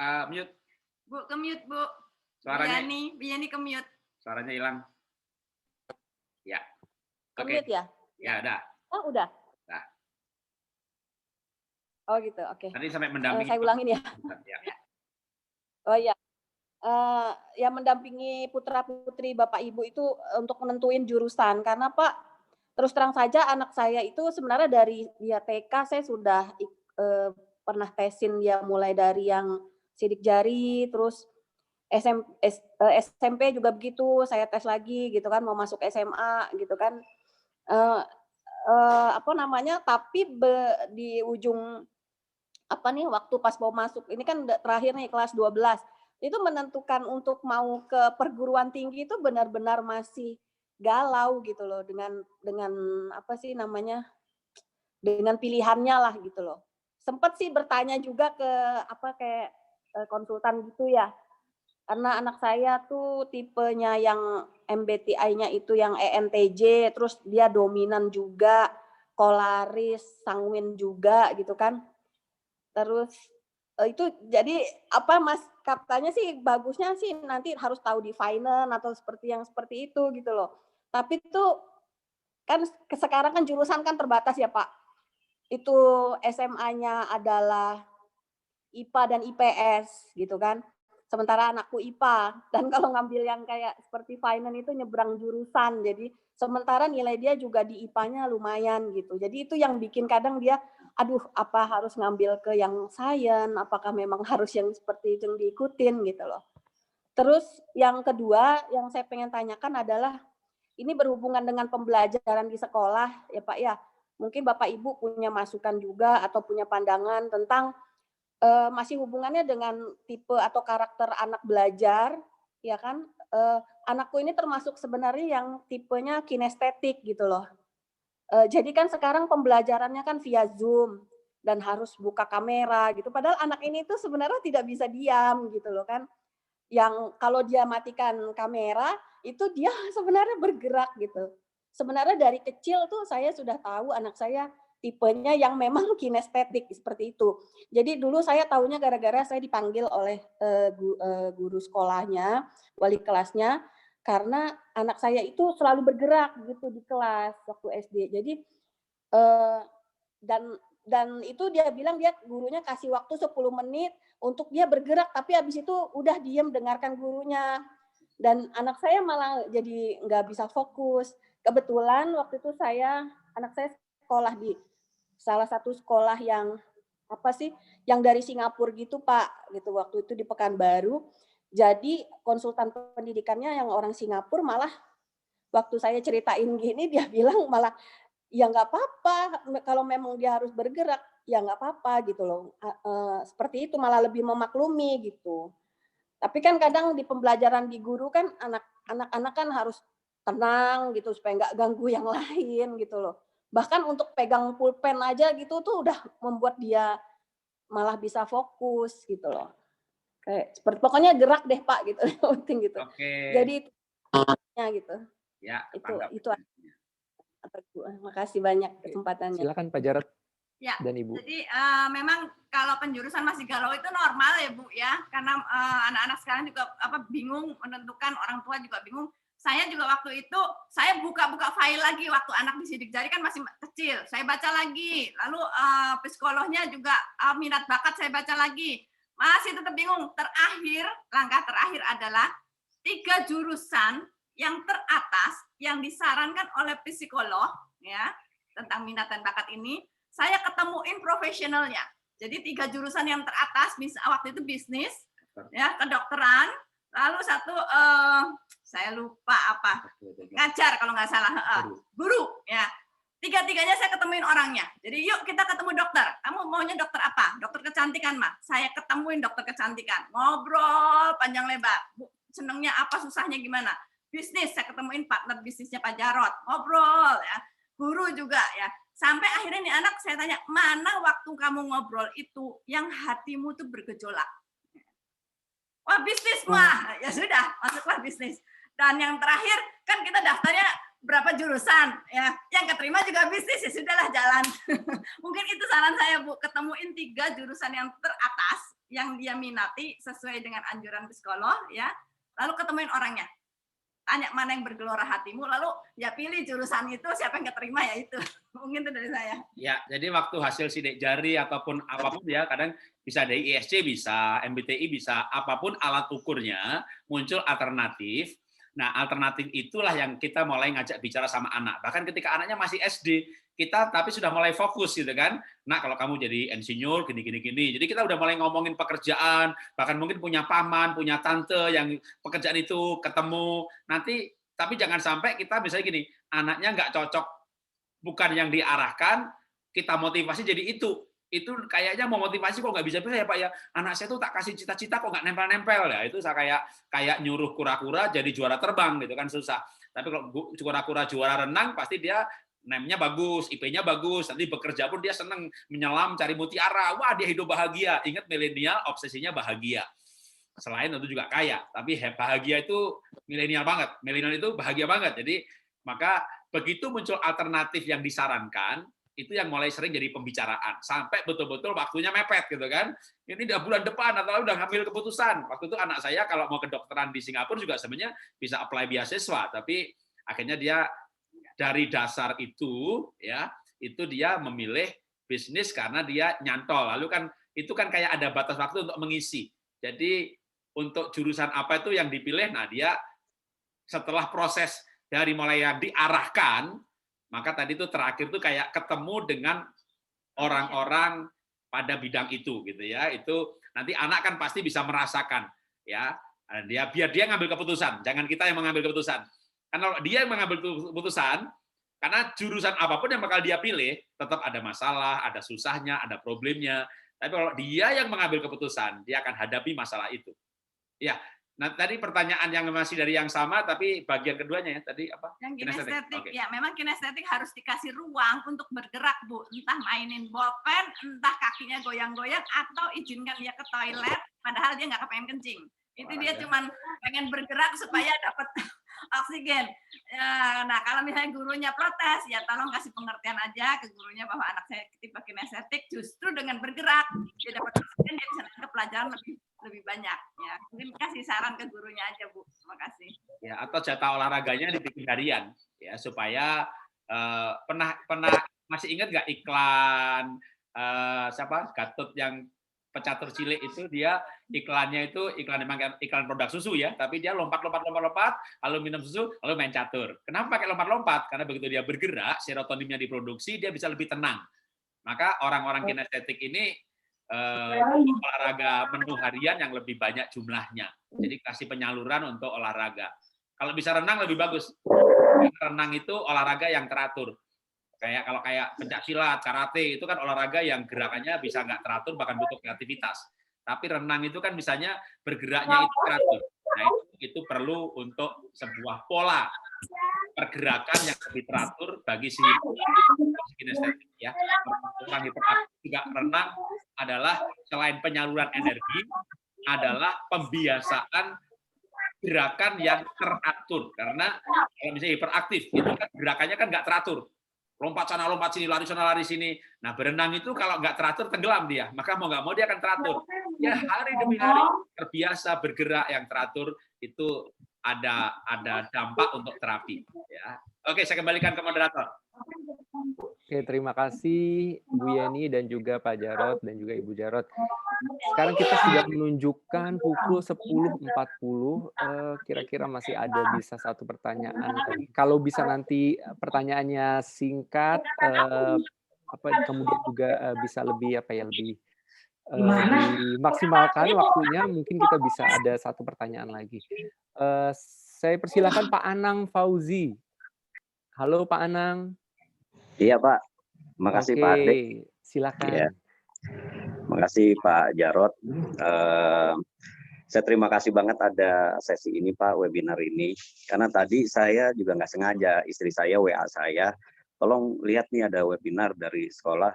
Speaker 2: Mute.
Speaker 4: Bu, ke-mute, Bu.
Speaker 2: Suaranya
Speaker 4: Biyani ke-mute.
Speaker 2: Suaranya hilang. Ya. Oke.
Speaker 6: ke-mute ya?
Speaker 2: Ya, udah.
Speaker 6: Oh, udah.
Speaker 2: Nah.
Speaker 6: Oh gitu, oke.
Speaker 2: Tadi sampai mendampingi.
Speaker 6: Saya ulangin ya.
Speaker 2: Ya.
Speaker 6: Oh iya. Ya mendampingi putra-putri Bapak Ibu itu untuk menentuin jurusan. Karena Pak, terus terang saja anak saya itu sebenarnya dari dia TK saya sudah pernah tesin dia mulai dari yang sidik jari, terus SMP juga begitu, saya tes lagi gitu kan, mau masuk SMA gitu kan. Tapi di ujung waktu pas mau masuk, ini kan terakhir nih kelas 12, itu menentukan untuk mau ke perguruan tinggi itu benar-benar masih galau gitu loh dengan dengan pilihannya lah gitu loh. Sempat sih bertanya juga ke konsultan gitu ya. Karena anak saya tuh tipenya yang MBTI-nya itu yang ENTJ, terus dia dominan juga, kolaris, sanguin juga gitu kan. Terus itu jadi apa Mas, katanya sih bagusnya sih nanti harus tahu di finance atau seperti itu gitu loh. Tapi tuh kan sekarang kan jurusan kan terbatas ya Pak. Itu SMA-nya adalah IPA dan IPS gitu kan. Sementara anakku IPA dan kalau ngambil yang kayak seperti finance itu nyebrang jurusan. Jadi sementara nilai dia juga di IPA-nya lumayan gitu. Jadi itu yang bikin kadang dia aduh apa harus ngambil ke yang science, apakah memang harus yang seperti itu yang diikutin gitu loh. Terus yang kedua yang saya pengen tanyakan adalah ini berhubungan dengan pembelajaran di sekolah ya Pak ya. Mungkin Bapak Ibu punya masukan juga atau punya pandangan tentang masih hubungannya dengan tipe atau karakter anak belajar, ya kan? Anakku ini termasuk sebenarnya yang tipenya kinestetik gitu loh. Jadi kan sekarang pembelajarannya kan via Zoom dan harus buka kamera gitu. Padahal anak ini tuh sebenarnya tidak bisa diam gitu loh kan. Yang kalau dia matikan kamera itu dia sebenarnya bergerak gitu. Sebenarnya dari kecil tuh saya sudah tahu anak saya tipenya yang memang kinestetik seperti itu. Jadi dulu saya tahunya gara-gara saya dipanggil oleh guru sekolahnya, wali kelasnya, karena anak saya itu selalu bergerak gitu di kelas waktu SD. Jadi dan itu dia bilang dia gurunya kasih waktu 10 menit untuk dia bergerak, tapi habis itu udah diem dengarkan gurunya. Dan anak saya malah jadi nggak bisa fokus. Kebetulan waktu itu anak saya sekolah di salah satu sekolah yang yang dari Singapura gitu Pak, gitu waktu itu di Pekanbaru. Jadi konsultan pendidikannya yang orang Singapura malah waktu saya ceritain gini dia bilang malah ya nggak apa-apa kalau memang dia harus bergerak ya nggak apa-apa gitu loh. Seperti itu malah lebih memaklumi gitu. Tapi kan kadang di pembelajaran di guru kan anak-anak kan harus tenang gitu supaya nggak ganggu yang lain gitu loh. Bahkan untuk pegang pulpen aja gitu tuh udah membuat dia malah bisa fokus gitu loh. Kayak seperti pokoknya gerak deh Pak gitu, penting gitu.
Speaker 2: Oke.
Speaker 6: Jadi gitu.
Speaker 2: Ya,
Speaker 6: itu. Makasih banyak kesempatannya.
Speaker 1: Silakan Pak Jarod
Speaker 4: Ya,
Speaker 1: dan Ibu.
Speaker 4: jadi memang kalau penjurusan masih galau itu normal ya Bu ya, karena anak-anak sekarang juga bingung menentukan, orang tua juga bingung. Saya juga waktu itu saya buka-buka file lagi waktu anak di sidik jari kan masih kecil. Saya baca lagi, lalu psikolognya juga minat bakat saya baca lagi. Masih tetap bingung. Langkah terakhir adalah 3 jurusan yang teratas yang disarankan oleh psikolog ya tentang minat dan bakat ini. Saya ketemuin profesionalnya. Jadi 3 jurusan yang teratas, waktu itu bisnis, ya, kedokteran, lalu satu saya lupa apa, ngajar kalau nggak salah, guru, ya. 3-tiganya saya ketemuin orangnya. Jadi yuk kita ketemu dokter. Kamu maunya dokter apa? Dokter kecantikan mah. Saya ketemuin dokter kecantikan. Ngobrol panjang lebar. Bu, senengnya apa, susahnya gimana? Bisnis, saya ketemuin partner bisnisnya Pak Jarod. Ngobrol ya. Guru juga ya. Sampai akhirnya nih anak saya tanya, mana waktu kamu ngobrol itu yang hatimu tuh bergejolak? Wah bisnis mah, ya sudah masuklah bisnis. Dan yang terakhir kan kita daftarnya berapa jurusan ya, yang keterima juga bisnis, ya sudahlah jalan. Mungkin itu saran saya Bu, ketemuin 3 jurusan yang teratas yang dia minati sesuai dengan anjuran psikolog ya, lalu ketemuin orangnya. Tanya mana yang bergelora hatimu, lalu ya pilih jurusan itu, siapa yang keterima ya itu. Mungkin itu dari saya. Ya,
Speaker 2: jadi waktu hasil sidik jari ataupun apapun ya, kadang bisa dari ISC, bisa MBTI, bisa apapun alat ukurnya, muncul alternatif. Nah, alternatif itulah yang kita mulai ngajak bicara sama anak. Bahkan ketika anaknya masih SD, kita tapi sudah mulai fokus gitu kan. Nah, kalau kamu jadi insinyur gini. Jadi kita udah mulai ngomongin pekerjaan, bahkan mungkin punya paman, punya tante yang pekerjaan itu ketemu. Nanti tapi jangan sampai kita misalnya gini, anaknya nggak cocok, bukan yang diarahkan, kita motivasi jadi itu kayaknya mau motivasi kok nggak bisa ya Pak ya, anak saya tuh tak kasih cita-cita kok nggak nempel-nempel ya, itu saya kayak nyuruh kura-kura jadi juara terbang gitu kan, susah. Tapi kalau kura-kura juara renang pasti dia NEM-nya bagus, IP-nya bagus, nanti bekerja pun dia seneng menyelam cari mutiara, wah dia hidup bahagia. Ingat milenial obsesinya bahagia. Selain tentu juga kaya, tapi bahagia itu milenial banget. Milenial itu bahagia banget. Jadi maka begitu muncul alternatif yang disarankan, itu yang mulai sering jadi pembicaraan. Sampai betul-betul waktunya mepet gitu kan. Ini udah bulan depan atau udah ngambil keputusan. Waktu itu anak saya kalau mau kedokteran di Singapura juga sebenarnya bisa apply beasiswa, tapi akhirnya dia dari dasar itu ya, itu dia memilih bisnis karena dia nyantol. Lalu kan itu kan kayak ada batas waktu untuk mengisi. Jadi untuk jurusan apa itu yang dipilih, nah dia setelah proses dari mulai yang diarahkan, maka tadi itu terakhir itu kayak ketemu dengan orang-orang pada bidang itu gitu ya. Itu nanti anak kan pasti bisa merasakan ya. Dia biar dia ngambil keputusan, jangan kita yang mengambil keputusan. Karena kalau dia yang mengambil keputusan, karena jurusan apapun yang bakal dia pilih, tetap ada masalah, ada susahnya, ada problemnya. Tapi kalau dia yang mengambil keputusan, dia akan hadapi masalah itu. Ya, nah tadi pertanyaan yang masih dari yang sama, tapi bagian keduanya ya tadi apa?
Speaker 4: Yang kinestetik,
Speaker 2: okay.
Speaker 4: Ya memang kinestetik harus dikasih ruang untuk bergerak, Bu. Entah mainin bolpen, entah kakinya goyang-goyang, atau izinkan dia ke toilet, padahal dia nggak kepengen kencing. Itu dia cuman pengen bergerak supaya dapat oksigen. Ya, nah kalau misalnya gurunya protes, ya tolong kasih pengertian aja ke gurunya bahwa anak saya tipe kinestetik, justru dengan bergerak dia dapat oksigen, dia bisa nangkep pelajaran lebih banyak. Ya mungkin kasih saran ke gurunya aja, Bu. Terima kasih.
Speaker 2: Ya, atau jatah olahraganya dibikin harian ya supaya pernah masih ingat nggak iklan siapa Gatot yang pecatur cilik itu, dia iklannya itu iklan produk susu ya, tapi dia lompat lalu minum susu lalu main catur. Kenapa pakai lompat-lompat? Karena begitu dia bergerak, serotoninnya diproduksi, dia bisa lebih tenang. Maka orang-orang kinestetik ini olahraga menu harian yang lebih banyak jumlahnya. Jadi kasih penyaluran untuk olahraga. Kalau bisa renang lebih bagus. Renang itu olahraga yang teratur. Kalau pencak silat, karate itu kan olahraga yang gerakannya bisa nggak teratur, bahkan butuh kreativitas. Tapi renang itu kan misalnya bergeraknya itu teratur. Nah itu perlu untuk sebuah pola pergerakan yang lebih teratur bagi si kinestetik ya. Orang hiperaktif juga renang adalah selain penyaluran energi, adalah pembiasaan gerakan yang teratur. Karena kalau misalnya hiperaktif itu kan gerakannya kan nggak teratur. Lompat sana, lompat sini, lari sana, lari sini. Nah, berenang itu kalau nggak teratur, tenggelam dia. Maka mau nggak mau dia akan teratur. Ya, hari demi hari terbiasa bergerak yang teratur, itu ada dampak untuk terapi. Ya. Oke, saya kembalikan ke moderator.
Speaker 1: Oke, terima kasih Bu Yeni dan juga Pak Jarot dan juga Ibu Jarot. Sekarang kita sudah menunjukkan pukul 10.40. Kira-kira masih ada bisa satu pertanyaan. Kalau bisa nanti pertanyaannya singkat, kemudian juga bisa lebih dimaksimalkan waktunya, mungkin kita bisa ada satu pertanyaan lagi. Saya persilakan Pak Anang Fauzi. Halo Pak Anang.
Speaker 8: Iya Pak, makasih Pak Ade.
Speaker 1: Silakan.
Speaker 8: Ya. Makasih Pak Jarot. Saya terima kasih banget ada sesi ini Pak, webinar ini. Karena tadi saya juga nggak sengaja, istri saya WA saya, tolong lihat nih ada webinar dari sekolah,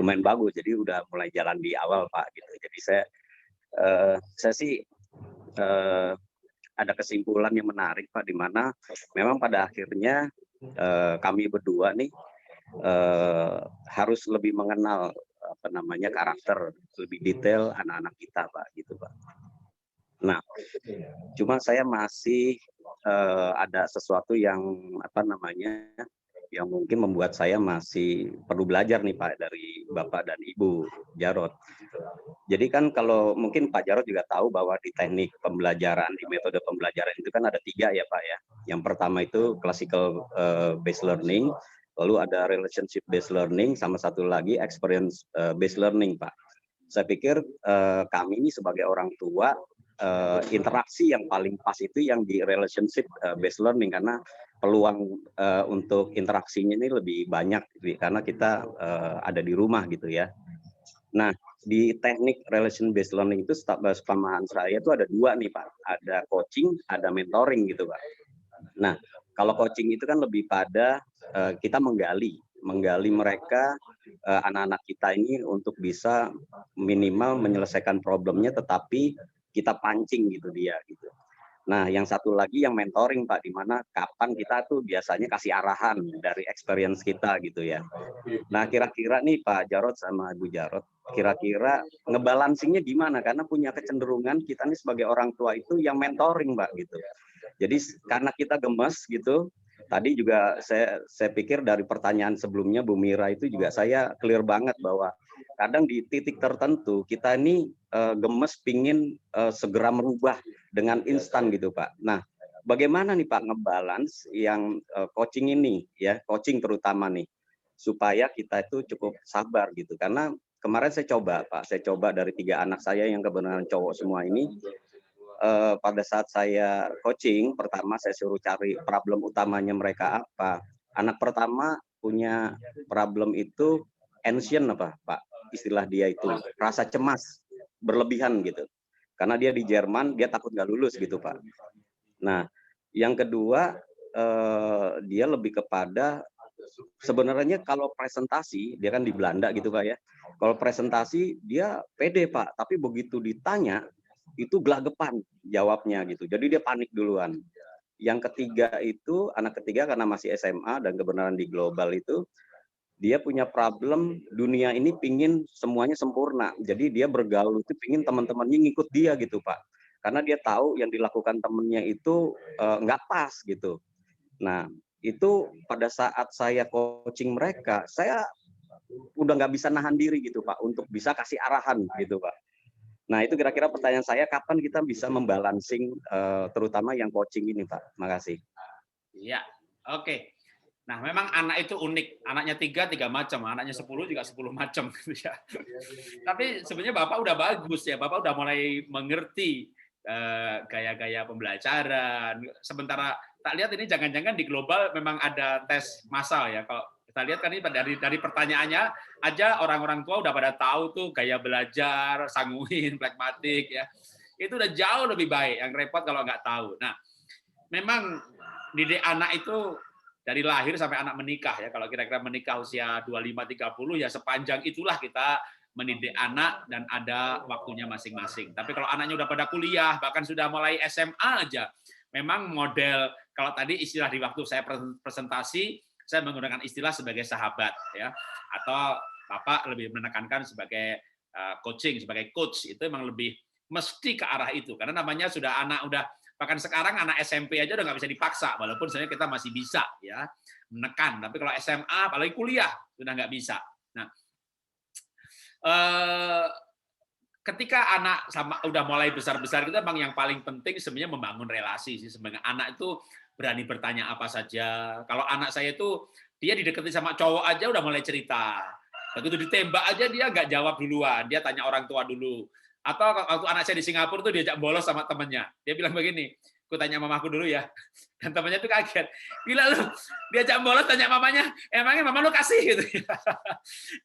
Speaker 8: lumayan bagus, jadi udah mulai jalan di awal Pak. Gitu. Jadi saya sih ada kesimpulan yang menarik Pak, di mana memang pada akhirnya kami berdua nih harus lebih mengenal karakter lebih detail anak-anak kita Pak, gitu Pak. Nah, cuma saya masih ada sesuatu yang yang mungkin membuat saya masih perlu belajar nih Pak dari Bapak dan Ibu Jarot. Jadi kan kalau mungkin Pak Jarot juga tahu bahwa di teknik pembelajaran, di metode pembelajaran itu kan ada 3 ya Pak ya. Yang pertama itu classical based learning, lalu ada relationship based learning, sama satu lagi experience based learning Pak. Saya pikir kami ini sebagai orang tua, interaksi yang paling pas itu yang di relationship based learning, karena peluang untuk interaksinya ini lebih banyak karena kita ada di rumah gitu ya. Nah, di teknik relation based learning itu pemahaman saya itu ada 2 nih Pak, ada coaching, ada mentoring gitu Pak. Nah, Kalau coaching itu kan lebih pada kita menggali mereka, anak-anak kita ini untuk bisa minimal menyelesaikan problemnya, tetapi kita pancing gitu dia gitu. Nah, yang satu lagi yang mentoring Pak, di mana kapan kita tuh biasanya kasih arahan dari experience kita gitu ya. Nah, kira-kira nih Pak Jarod sama Bu Jarod, kira-kira ngebalancingnya gimana? Karena punya kecenderungan kita nih sebagai orang tua itu yang mentoring Pak gitu. Jadi karena kita gemes gitu, tadi juga saya pikir dari pertanyaan sebelumnya Bu Mira itu juga saya clear banget bahwa kadang di titik tertentu kita ini gemes pingin segera merubah dengan instan gitu Pak. Nah, bagaimana nih Pak ngebalance yang coaching ini ya, coaching terutama nih, supaya kita itu cukup sabar gitu. Karena kemarin saya coba Pak, saya coba dari 3 anak saya yang kebenaran cowok semua ini, pada saat saya coaching, pertama saya suruh cari problem utamanya mereka apa. Anak pertama punya problem itu anxious apa Pak, istilah dia itu rasa cemas berlebihan gitu. Karena dia di Jerman, dia takut nggak lulus gitu Pak. Nah, yang kedua dia lebih kepada sebenarnya kalau presentasi, dia kan di Belanda gitu Pak ya. Kalau presentasi dia pede Pak, tapi begitu ditanya itu gelagapan jawabnya gitu. Jadi dia panik duluan. Yang ketiga itu, anak ketiga karena masih SMA dan kebenaran di global itu, dia punya problem dunia ini pingin semuanya sempurna. Jadi dia bergaul itu pingin teman-temannya ngikut dia gitu Pak. Karena dia tahu yang dilakukan temennya itu nggak pas gitu. Nah itu pada saat saya coaching mereka, saya udah nggak bisa nahan diri gitu Pak untuk bisa kasih arahan gitu Pak. Nah itu kira-kira pertanyaan saya, kapan kita bisa membalancing terutama yang coaching ini Pak. Makasih.
Speaker 2: Iya, oke. Nah, memang anak itu unik. Anaknya 3 macam, anaknya 10 juga 10 macam. Tapi sebenarnya Bapak udah bagus ya, Bapak udah mulai mengerti gaya-gaya pembelajaran. Sementara tak lihat ini jangan-jangan di global memang ada tes massal ya. Kalau kita lihat kan ini dari pertanyaannya aja orang-orang tua udah pada tahu tuh gaya belajar, sanguin, pragmatik ya. Itu udah jauh lebih baik. Yang repot kalau nggak tahu. Nah, memang didik anak itu dari lahir sampai anak menikah ya. Kalau kira-kira menikah usia 25-30 ya sepanjang itulah kita mendidik anak dan ada waktunya masing-masing. Tapi kalau anaknya udah pada kuliah, bahkan sudah mulai SMA aja, memang model kalau tadi istilah di waktu saya presentasi, saya menggunakan istilah sebagai sahabat ya, atau Bapak lebih menekankan sebagai coaching, sebagai coach, itu memang lebih mesti ke arah itu. Karena namanya sudah anak udah bahkan sekarang anak SMP aja udah nggak bisa dipaksa, walaupun sebenarnya kita masih bisa ya menekan. Tapi kalau SMA, apalagi kuliah, sudah nggak bisa. Nah, ketika anak sama udah mulai besar-besar, kita memang yang paling penting sebenarnya membangun relasi sih. Sebenarnya anak itu berani bertanya apa saja. Kalau anak saya itu dia didekati sama cowok aja udah mulai cerita. Begitu ditembak aja dia nggak jawab duluan, dia tanya orang tua dulu. Atau waktu anak saya di Singapura tuh diajak bolos sama temennya. Dia bilang begini, aku tanya mamaku dulu ya. Dan temennya tuh kaget. Gila lu, diajak bolos tanya mamanya, emangnya mama lu kasih gitu.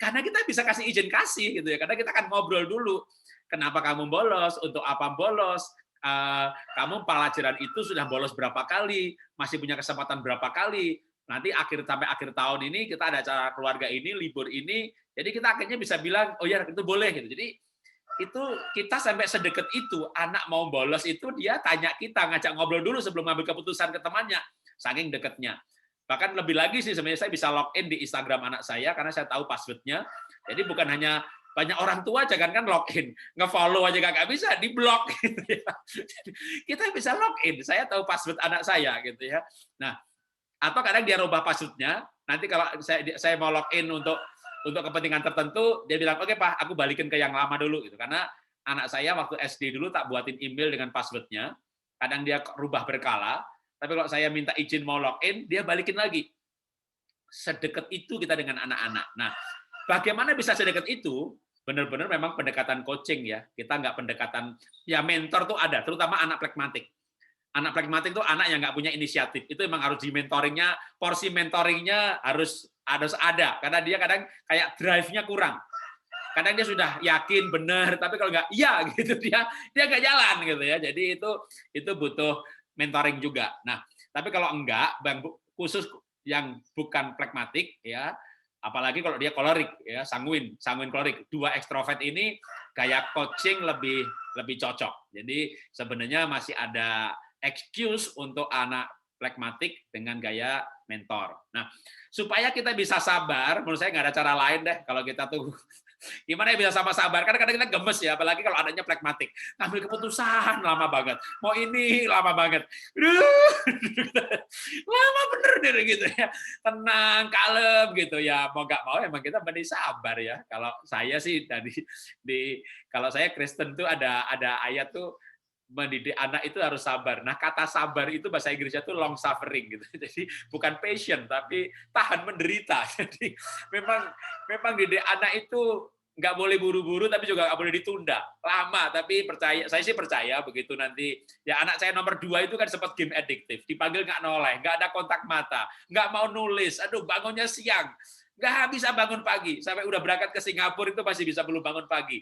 Speaker 2: Karena kita bisa kasih izin kasih gitu ya. Karena kita akan ngobrol dulu. Kenapa kamu bolos? Untuk apa bolos? Kamu pelajaran itu sudah bolos berapa kali? Masih punya kesempatan berapa kali? Nanti sampai akhir tahun ini kita ada acara keluarga ini, libur ini. Jadi kita akhirnya bisa bilang, oh ya itu boleh gitu. Jadi itu kita sampai sedekat itu, anak mau bolos itu dia tanya kita, ngajak ngobrol dulu sebelum ngambil keputusan ke temannya, saking dekatnya. Bahkan lebih lagi sih sebenarnya saya bisa login di Instagram anak saya karena saya tahu passwordnya. Jadi bukan hanya banyak orang tua jangan kan login, nge-follow aja nggak bisa, di-block gitu ya. Jadi, kita bisa login, saya tahu password anak saya gitu ya. Nah, atau kadang dia rubah passwordnya, nanti kalau saya mau login untuk kepentingan tertentu, dia bilang, oke Pak, aku balikin ke yang lama dulu. Gitu. Karena anak saya waktu SD dulu tak buatin email dengan passwordnya, kadang dia rubah berkala, tapi kalau saya minta izin mau login, dia balikin lagi. Sedekat itu kita dengan anak-anak. Nah, bagaimana bisa sedekat itu? Benar-benar memang pendekatan coaching ya. Kita nggak pendekatan, ya mentor tuh ada, terutama anak pragmatik. Anak pragmatik itu anak yang nggak punya inisiatif. Itu memang harus di mentoringnya, porsi mentoringnya harus ada. Karena dia kadang kayak drive-nya kurang. Kadang dia sudah yakin, benar, tapi kalau nggak iya gitu dia nggak jalan gitu ya. Jadi itu butuh mentoring juga. Nah, Tapi kalau enggak, khusus yang bukan flekmatik ya, apalagi kalau dia kolerik ya, sanguin kolerik, dua ekstrovert ini gaya coaching lebih cocok. Jadi sebenarnya masih ada excuse untuk anak flekmatik dengan gaya mentor. Nah, supaya kita bisa sabar, menurut saya nggak ada cara lain deh kalau kita tuh gimana ya bisa sama sabar. Karena kadang kita gemes ya, apalagi kalau anaknya flekmatik. Ngambil keputusan lama banget. Mau ini lama banget. Lama bener deh gitu ya. Tenang, kalem gitu ya. Mau nggak mau emang kita mesti sabar ya. Kalau saya sih kalau saya Kristen tuh ada ayat tuh, mendidik anak itu harus sabar. Nah, kata sabar itu bahasa Inggrisnya tuh long suffering gitu. Jadi bukan patient tapi tahan menderita. Jadi memang didik anak itu nggak boleh buru-buru tapi juga nggak boleh ditunda. Lama tapi saya sih percaya begitu nanti ya anak saya nomor 2 itu kan sempat game addictive, dipanggil nggak noleh, nggak ada kontak mata, nggak mau nulis, aduh bangunnya siang, nggak bisa bangun pagi, sampai udah berangkat ke Singapura itu masih bisa belum bangun pagi.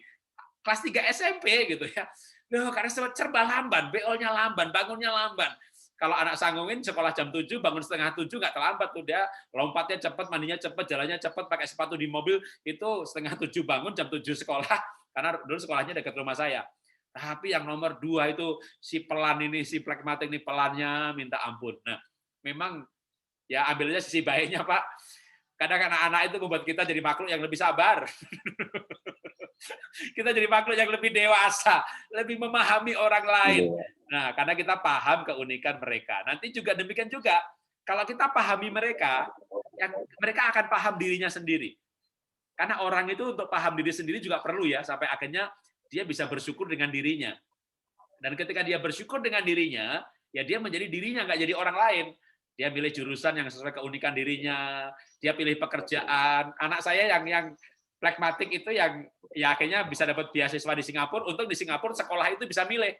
Speaker 2: Kelas 3 SMP gitu ya. Loh, karena serba lamban, BO-nya lamban, bangunnya lamban. Kalau anak sanggungin sekolah jam 7, bangun setengah 7, nggak terlambat tuh dia, lompatnya cepat, mandinya cepat, jalannya cepat, pakai sepatu di mobil, itu setengah 7 bangun, jam 7 sekolah, karena dulu sekolahnya dekat rumah saya. Tapi yang nomor 2 itu, si pelan ini, si flekmatik ini pelannya minta ampun. Nah, memang ya ambilnya sisi baiknya, Pak. Kadang anak-anak itu membuat kita jadi makhluk yang lebih sabar. Kita jadi makhluk yang lebih dewasa, lebih memahami orang lain. Nah, karena kita paham keunikan mereka. Nanti juga demikian juga, kalau kita pahami mereka, mereka akan paham dirinya sendiri. Karena orang itu untuk paham diri sendiri juga perlu ya, sampai akhirnya dia bisa bersyukur dengan dirinya. Dan ketika dia bersyukur dengan dirinya, ya dia menjadi dirinya, nggak jadi orang lain. Dia pilih jurusan yang sesuai keunikan dirinya, dia pilih pekerjaan. Anak saya yang flekmatik itu yang ya akhirnya bisa dapat beasiswa di Singapura, untuk di Singapura sekolah itu bisa milih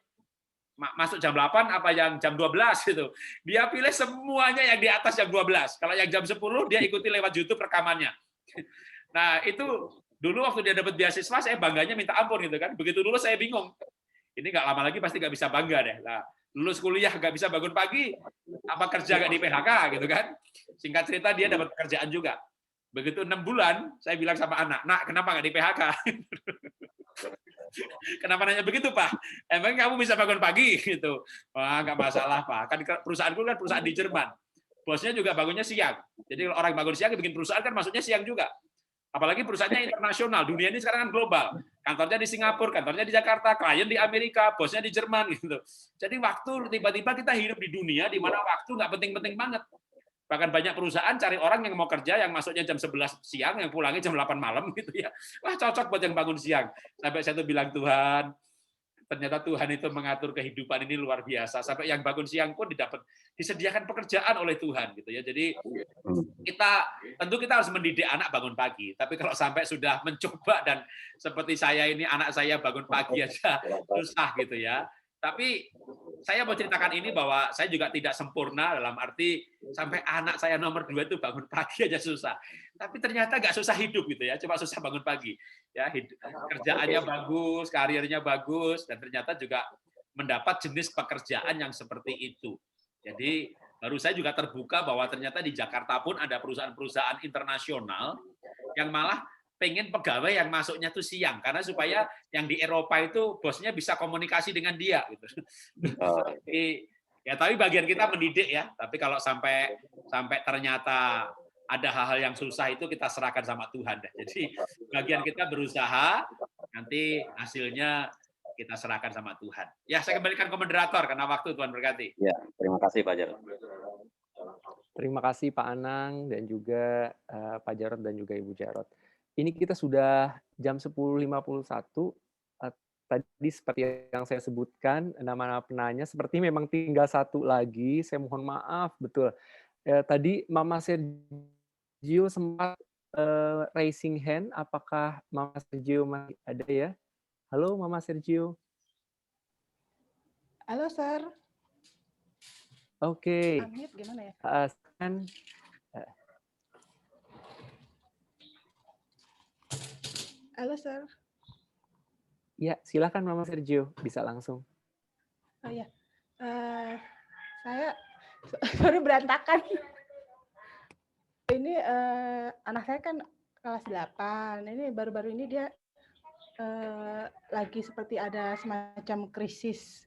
Speaker 2: masuk jam 8 apa yang jam 12 gitu. Dia pilih semuanya yang di atas jam 12. Kalau yang jam 10 dia ikuti lewat YouTube rekamannya. Nah, itu dulu waktu dia dapat beasiswa saya bangganya minta ampun gitu kan. Begitu dulu saya bingung. Ini nggak lama lagi pasti nggak bisa bangga deh. Nah, lulus kuliah nggak bisa bangun pagi, apa kerja nggak di PHK gitu kan. Singkat cerita dia dapat pekerjaan juga. Begitu 6 bulan, saya bilang sama anak, nak kenapa nggak di PHK? Kenapa nanya begitu, Pak? Emang kamu bisa bangun pagi? Gitu. Wah, nggak masalah, Pak. Kan perusahaanku kan perusahaan di Jerman. Bosnya juga bangunnya siang. Jadi kalau orang bangun siang, bikin perusahaan kan masuknya siang juga. Apalagi perusahaannya internasional. Dunia ini sekarang kan global. Kantornya di Singapura, kantornya di Jakarta, klien di Amerika, bosnya di Jerman. Gitu. Jadi waktu tiba-tiba kita hidup di dunia di mana waktu nggak penting-penting banget. Bahkan banyak perusahaan cari orang yang mau kerja yang masuknya jam 11 siang, yang pulangnya jam 8 malam gitu ya. Wah, cocok buat yang bangun siang. Sampai saya tuh bilang, Tuhan, ternyata Tuhan itu mengatur kehidupan ini luar biasa. Sampai yang bangun siang pun disediakan pekerjaan oleh Tuhan gitu ya. Jadi tentu kita harus mendidik anak bangun pagi. Tapi kalau sampai sudah mencoba dan seperti saya ini anak saya bangun pagi aja susah gitu ya. Tapi saya mau ceritakan ini bahwa saya juga tidak sempurna dalam arti sampai anak saya nomor 2 itu bangun pagi aja susah. Tapi ternyata nggak susah hidup gitu ya, cuma susah bangun pagi. Ya, kerjaannya bagus, karirnya bagus, dan ternyata juga mendapat jenis pekerjaan yang seperti itu. Jadi baru saya juga terbuka bahwa ternyata di Jakarta pun ada perusahaan-perusahaan internasional yang malah pengen pegawai yang masuknya tuh siang karena supaya yang di Eropa itu bosnya bisa komunikasi dengan dia gitu. Tapi bagian kita mendidik ya. Tapi kalau sampai ternyata ada hal-hal yang susah itu kita serahkan sama Tuhan deh. Jadi bagian kita berusaha, nanti hasilnya kita serahkan sama Tuhan. Ya, saya kembalikan ke moderator karena waktu, Tuhan berkati.
Speaker 8: Ya, terima kasih Pak Jarod.
Speaker 1: Terima kasih Pak Anang dan juga Pak Jarod dan juga Ibu Jarod. Ini kita sudah jam 10.51. Tadi seperti yang saya sebutkan, nama-nama penanya seperti memang tinggal satu lagi. Saya mohon maaf, betul. Tadi Mama Sergio sempat raising hand. Apakah Mama Sergio masih ada ya? Halo Mama Sergio.
Speaker 9: Halo, Sir.
Speaker 1: Oke.
Speaker 9: Unmute gimana ya? Halo, Sir.
Speaker 1: Ya, silakan Mama Sergio, bisa langsung.
Speaker 9: Oh ya, saya sorry berantakan. Ini anak saya kan kelas 8. Ini baru-baru ini dia lagi seperti ada semacam krisis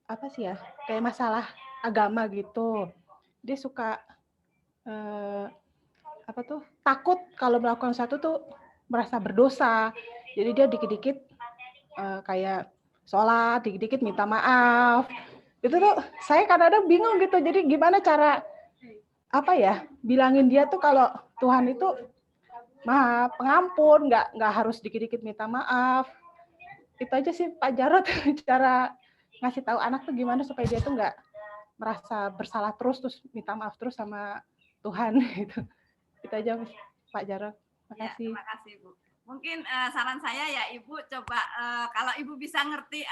Speaker 9: apa sih ya, kayak masalah agama gitu. Dia suka takut kalau melakukan sesuatu tuh merasa berdosa. Jadi dia dikit-dikit kayak sholat, dikit-dikit minta maaf. Itu tuh saya kadang-kadang bingung gitu. Jadi gimana cara bilangin dia tuh kalau Tuhan itu Maha Pengampun, nggak harus dikit-dikit minta maaf. Itu aja sih Pak Jarot, cara ngasih tahu anak tuh gimana supaya dia tuh nggak merasa bersalah terus minta maaf terus sama Tuhan gitu. Itu aja Pak Jarot.
Speaker 4: Ya, terima kasih Bu. Mungkin saran saya ya Ibu coba kalau Ibu bisa ngerti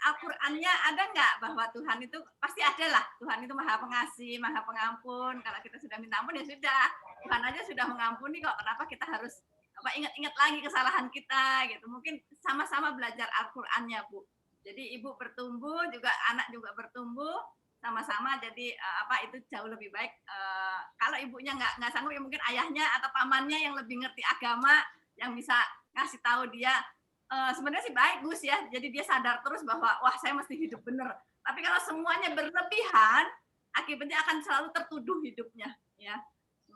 Speaker 4: Al-Qur'annya ada nggak bahwa Tuhan itu pasti ada lah. Tuhan itu Maha Pengasih, Maha Pengampun. Kalau kita sudah minta ampun ya sudah. Tuhan aja sudah mengampuni kok. Kenapa kita harus ingat-ingat lagi kesalahan kita gitu. Mungkin sama-sama belajar Al-Qur'annya Bu. Jadi Ibu bertumbuh juga anak juga bertumbuh sama-sama jadi itu jauh lebih baik kalau ibunya nggak sanggup ya mungkin ayahnya atau pamannya yang lebih ngerti agama yang bisa ngasih tahu dia sebenarnya sih bagus ya jadi dia sadar terus bahwa wah saya mesti hidup bener tapi kalau semuanya berlebihan akibatnya akan selalu tertuduh hidupnya ya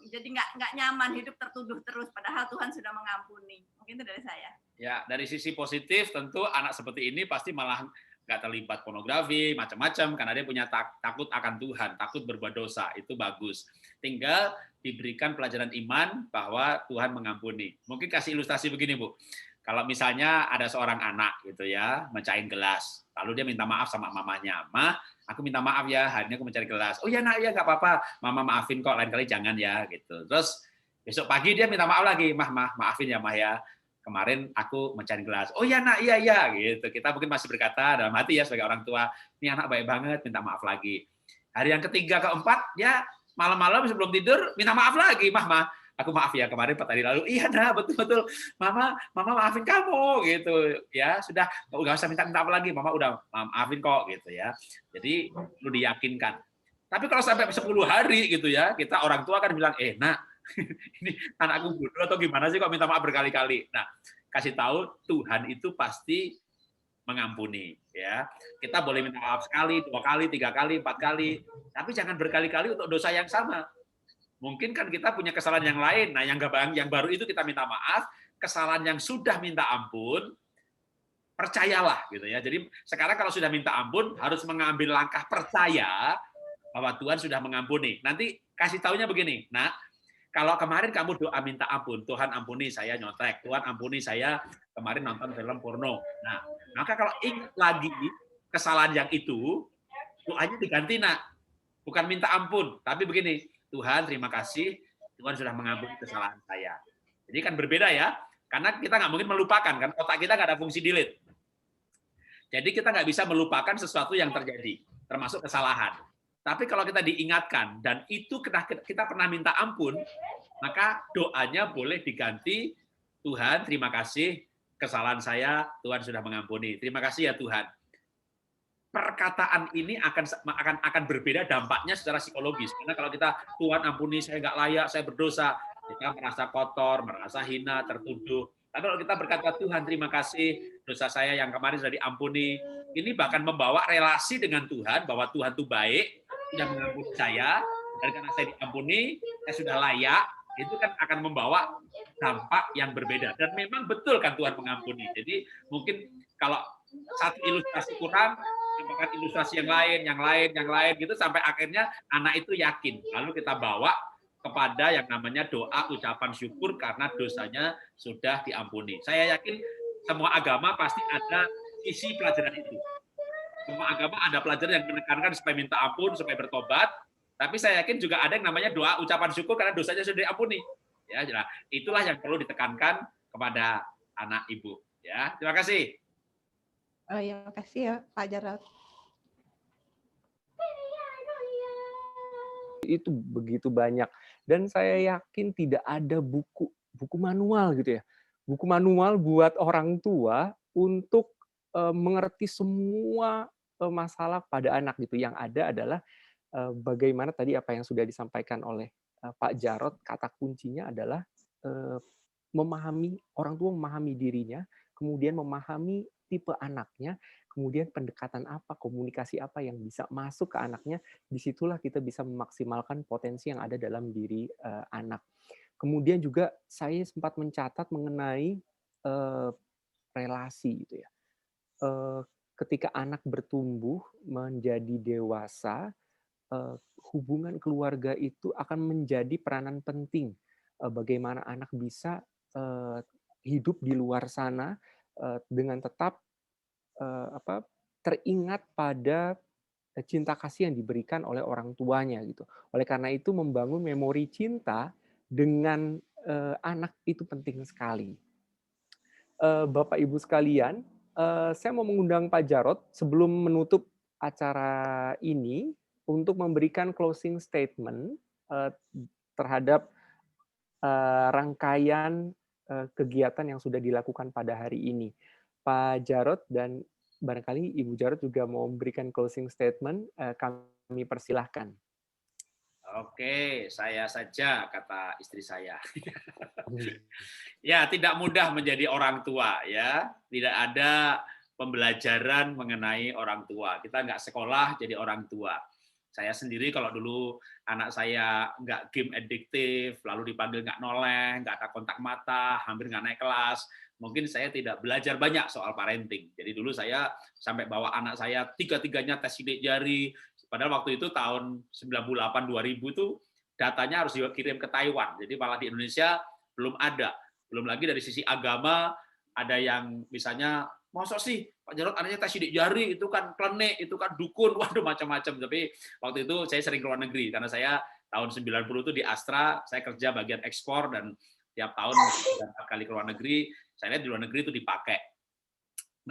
Speaker 4: jadi nggak nyaman hidup tertuduh terus padahal Tuhan sudah mengampuni mungkin itu dari saya
Speaker 2: ya dari sisi positif tentu anak seperti ini pasti malah nggak terlibat pornografi, macam-macam, karena dia punya takut akan Tuhan, takut berbuat dosa, itu bagus. Tinggal diberikan pelajaran iman bahwa Tuhan mengampuni. Mungkin kasih ilustrasi begini, Bu. Kalau misalnya ada seorang anak gitu ya, mecahin gelas, lalu dia minta maaf sama mamanya, "Mah, aku minta maaf ya, hari ini aku mencari gelas." "Oh ya nak, ya nggak apa-apa, mama maafin kok, lain kali jangan ya." gitu. Terus besok pagi dia minta maaf lagi, "Mah, maafin ya Mah ya. Kemarin aku mencari gelas." "Oh ya nak, iya gitu. Kita mungkin masih berkata dalam hati ya sebagai orang tua, ini anak baik banget, minta maaf lagi. Hari yang ketiga, keempat, ya malam-malam sebelum tidur minta maaf lagi, "Mah, aku maaf ya kemarin 4 hari lalu." "Iya nak, betul-betul. Mama maafin kamu." gitu. Ya sudah, nggak usah minta maaf lagi, Mama udah maafin kok gitu ya. Jadi perlu diyakinkan. Tapi kalau sampai 10 hari gitu ya, kita orang tua kan bilang, "Nak, ini anakku bodoh atau gimana sih kok minta maaf berkali-kali." Nah, kasih tahu Tuhan itu pasti mengampuni ya. Kita boleh minta maaf sekali, 2 kali, 3 kali, 4 kali, tapi jangan berkali-kali untuk dosa yang sama. Mungkin kan kita punya kesalahan yang lain. Nah, yang baru itu kita minta maaf, kesalahan yang sudah minta ampun percayalah gitu ya. Jadi sekarang kalau sudah minta ampun harus mengambil langkah percaya bahwa Tuhan sudah mengampuni. Nanti kasih taunya begini, "Nah, kalau kemarin kamu doa minta ampun, Tuhan ampuni saya nyontek, Tuhan ampuni saya kemarin nonton film porno." Nah, maka kalau ingat lagi kesalahan yang itu, doanya diganti nak. Bukan minta ampun, tapi begini, "Tuhan terima kasih, Tuhan sudah mengampuni kesalahan saya." Jadi kan berbeda ya, karena kita nggak mungkin melupakan, kan otak kita nggak ada fungsi delete. Jadi kita nggak bisa melupakan sesuatu yang terjadi, termasuk kesalahan. Tapi kalau kita diingatkan dan itu kita pernah minta ampun, maka doanya boleh diganti, "Tuhan, terima kasih kesalahan saya, Tuhan sudah mengampuni. Terima kasih ya Tuhan." Perkataan ini akan berbeda dampaknya secara psikologis. Karena kalau kita, "Tuhan ampuni, saya nggak layak, saya berdosa," kita merasa kotor, merasa hina, tertuduh. Tapi kalau kita berkata, "Tuhan, terima kasih, dosa saya yang kemarin sudah diampuni," ini bahkan membawa relasi dengan Tuhan, bahwa Tuhan itu baik, sudah mengampuni saya, dan karena saya diampuni, saya sudah layak, itu kan akan membawa dampak yang berbeda. Dan memang betul kan Tuhan mengampuni. Jadi mungkin kalau satu ilustrasi kurang, tambahkan ilustrasi yang lain, gitu, sampai akhirnya anak itu yakin. Lalu kita bawa kepada yang namanya doa ucapan syukur karena dosanya sudah diampuni. Saya yakin semua agama pasti ada isi pelajaran itu. Semua agama ada pelajaran yang menekankan supaya minta ampun, supaya bertobat. Tapi saya yakin juga ada yang namanya doa ucapan syukur karena dosanya sudah diampuni. Ya, itulah yang perlu ditekankan kepada anak ibu. Ya, terima kasih.
Speaker 9: Oh ya, makasih ya Pak Jarot.
Speaker 1: Itu begitu banyak dan saya yakin tidak ada buku manual gitu ya. Buku manual buat orang tua untuk mengerti semua masalah pada anak gitu. Yang ada adalah bagaimana tadi apa yang sudah disampaikan oleh Pak Jarod, kata kuncinya adalah memahami, orang tua memahami dirinya, kemudian memahami tipe anaknya, kemudian pendekatan apa, komunikasi apa yang bisa masuk ke anaknya, disitulah kita bisa memaksimalkan potensi yang ada dalam diri anak. Kemudian juga saya sempat mencatat mengenai relasi gitu ya. Ketika anak bertumbuh menjadi dewasa, hubungan keluarga itu akan menjadi peranan penting. Bagaimana anak bisa hidup di luar sana dengan tetap teringat pada cinta kasih yang diberikan oleh orang tuanya gitu. Oleh karena itu membangun memori cinta dengan anak itu penting sekali. Bapak Ibu sekalian, saya mau mengundang Pak Jarod sebelum menutup acara ini untuk memberikan closing statement terhadap rangkaian kegiatan yang sudah dilakukan pada hari ini. Pak Jarod dan barangkali Ibu Jarod juga mau memberikan closing statement, kami persilahkan.
Speaker 2: Oke, saya saja, kata istri saya. Ya, tidak mudah menjadi orang tua, ya. Tidak ada pembelajaran mengenai orang tua. Kita nggak sekolah jadi orang tua. Saya sendiri kalau dulu anak saya nggak game addiktif, lalu dipanggil nggak noleh, nggak ada kontak mata, hampir nggak naik kelas, mungkin saya tidak belajar banyak soal parenting. Jadi dulu saya sampai bawa anak saya tiga-tiganya tes sidik jari, padahal waktu itu tahun 98-2000 itu datanya harus dikirim ke Taiwan. Jadi malah di Indonesia belum ada. Belum lagi dari sisi agama, ada yang misalnya, masa sih Pak Jarod anaknya tes sidik jari, itu kan klenik, itu kan dukun, waduh macam-macam. Tapi waktu itu saya sering ke luar negeri, karena saya tahun 90 itu di Astra, saya kerja bagian ekspor, dan tiap tahun 4 kali ke luar negeri, saya lihat di luar negeri itu dipakai.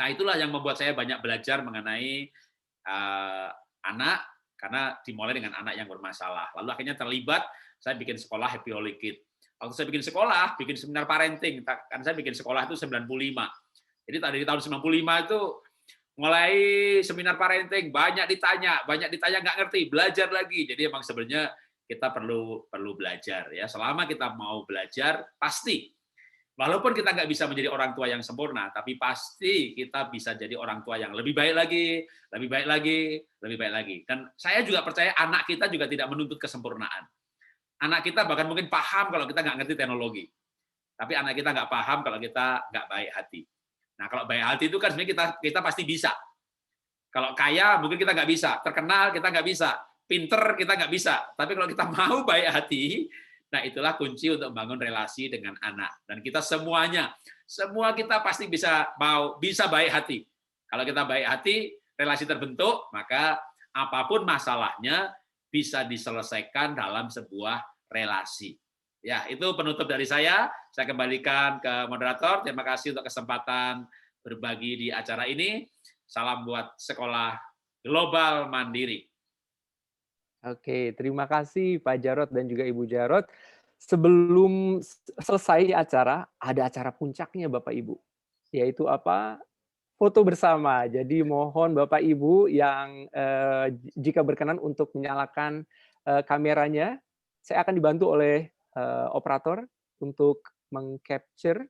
Speaker 2: Nah itulah yang membuat saya banyak belajar mengenai anak, karena dimulai dengan anak yang bermasalah. Lalu akhirnya terlibat, saya bikin sekolah Happy Holy Kid. Waktu saya bikin sekolah, bikin seminar parenting, kan saya bikin sekolah itu 95. Jadi dari tahun 95 itu mulai seminar parenting, banyak ditanya nggak ngerti, belajar lagi. Jadi emang sebenarnya kita perlu belajar ya. Selama kita mau belajar, pasti walaupun kita nggak bisa menjadi orang tua yang sempurna, tapi pasti kita bisa jadi orang tua yang lebih baik lagi, lebih baik lagi, lebih baik lagi. Dan saya juga percaya anak kita juga tidak menuntut kesempurnaan. Anak kita bahkan mungkin paham kalau kita nggak ngerti teknologi. Tapi anak kita nggak paham kalau kita nggak baik hati. Nah, kalau baik hati itu kan sebenarnya kita pasti bisa. Kalau kaya mungkin kita nggak bisa, terkenal kita nggak bisa, pinter kita nggak bisa. Tapi kalau kita mau baik hati, nah itulah kunci untuk membangun relasi dengan anak. Dan kita semua kita pasti bisa baik hati. Kalau kita baik hati, relasi terbentuk, maka apapun masalahnya bisa diselesaikan dalam sebuah relasi. Ya, itu penutup dari saya. Saya kembalikan ke moderator. Terima kasih untuk kesempatan berbagi di acara ini. Salam buat Sekolah Global Mandiri.
Speaker 1: Oke, terima kasih Pak Jarod dan juga Ibu Jarod. Sebelum selesai acara, ada acara puncaknya Bapak Ibu. Yaitu apa? Foto bersama. Jadi mohon Bapak Ibu yang jika berkenan untuk menyalakan kameranya, saya akan dibantu oleh operator untuk meng-capture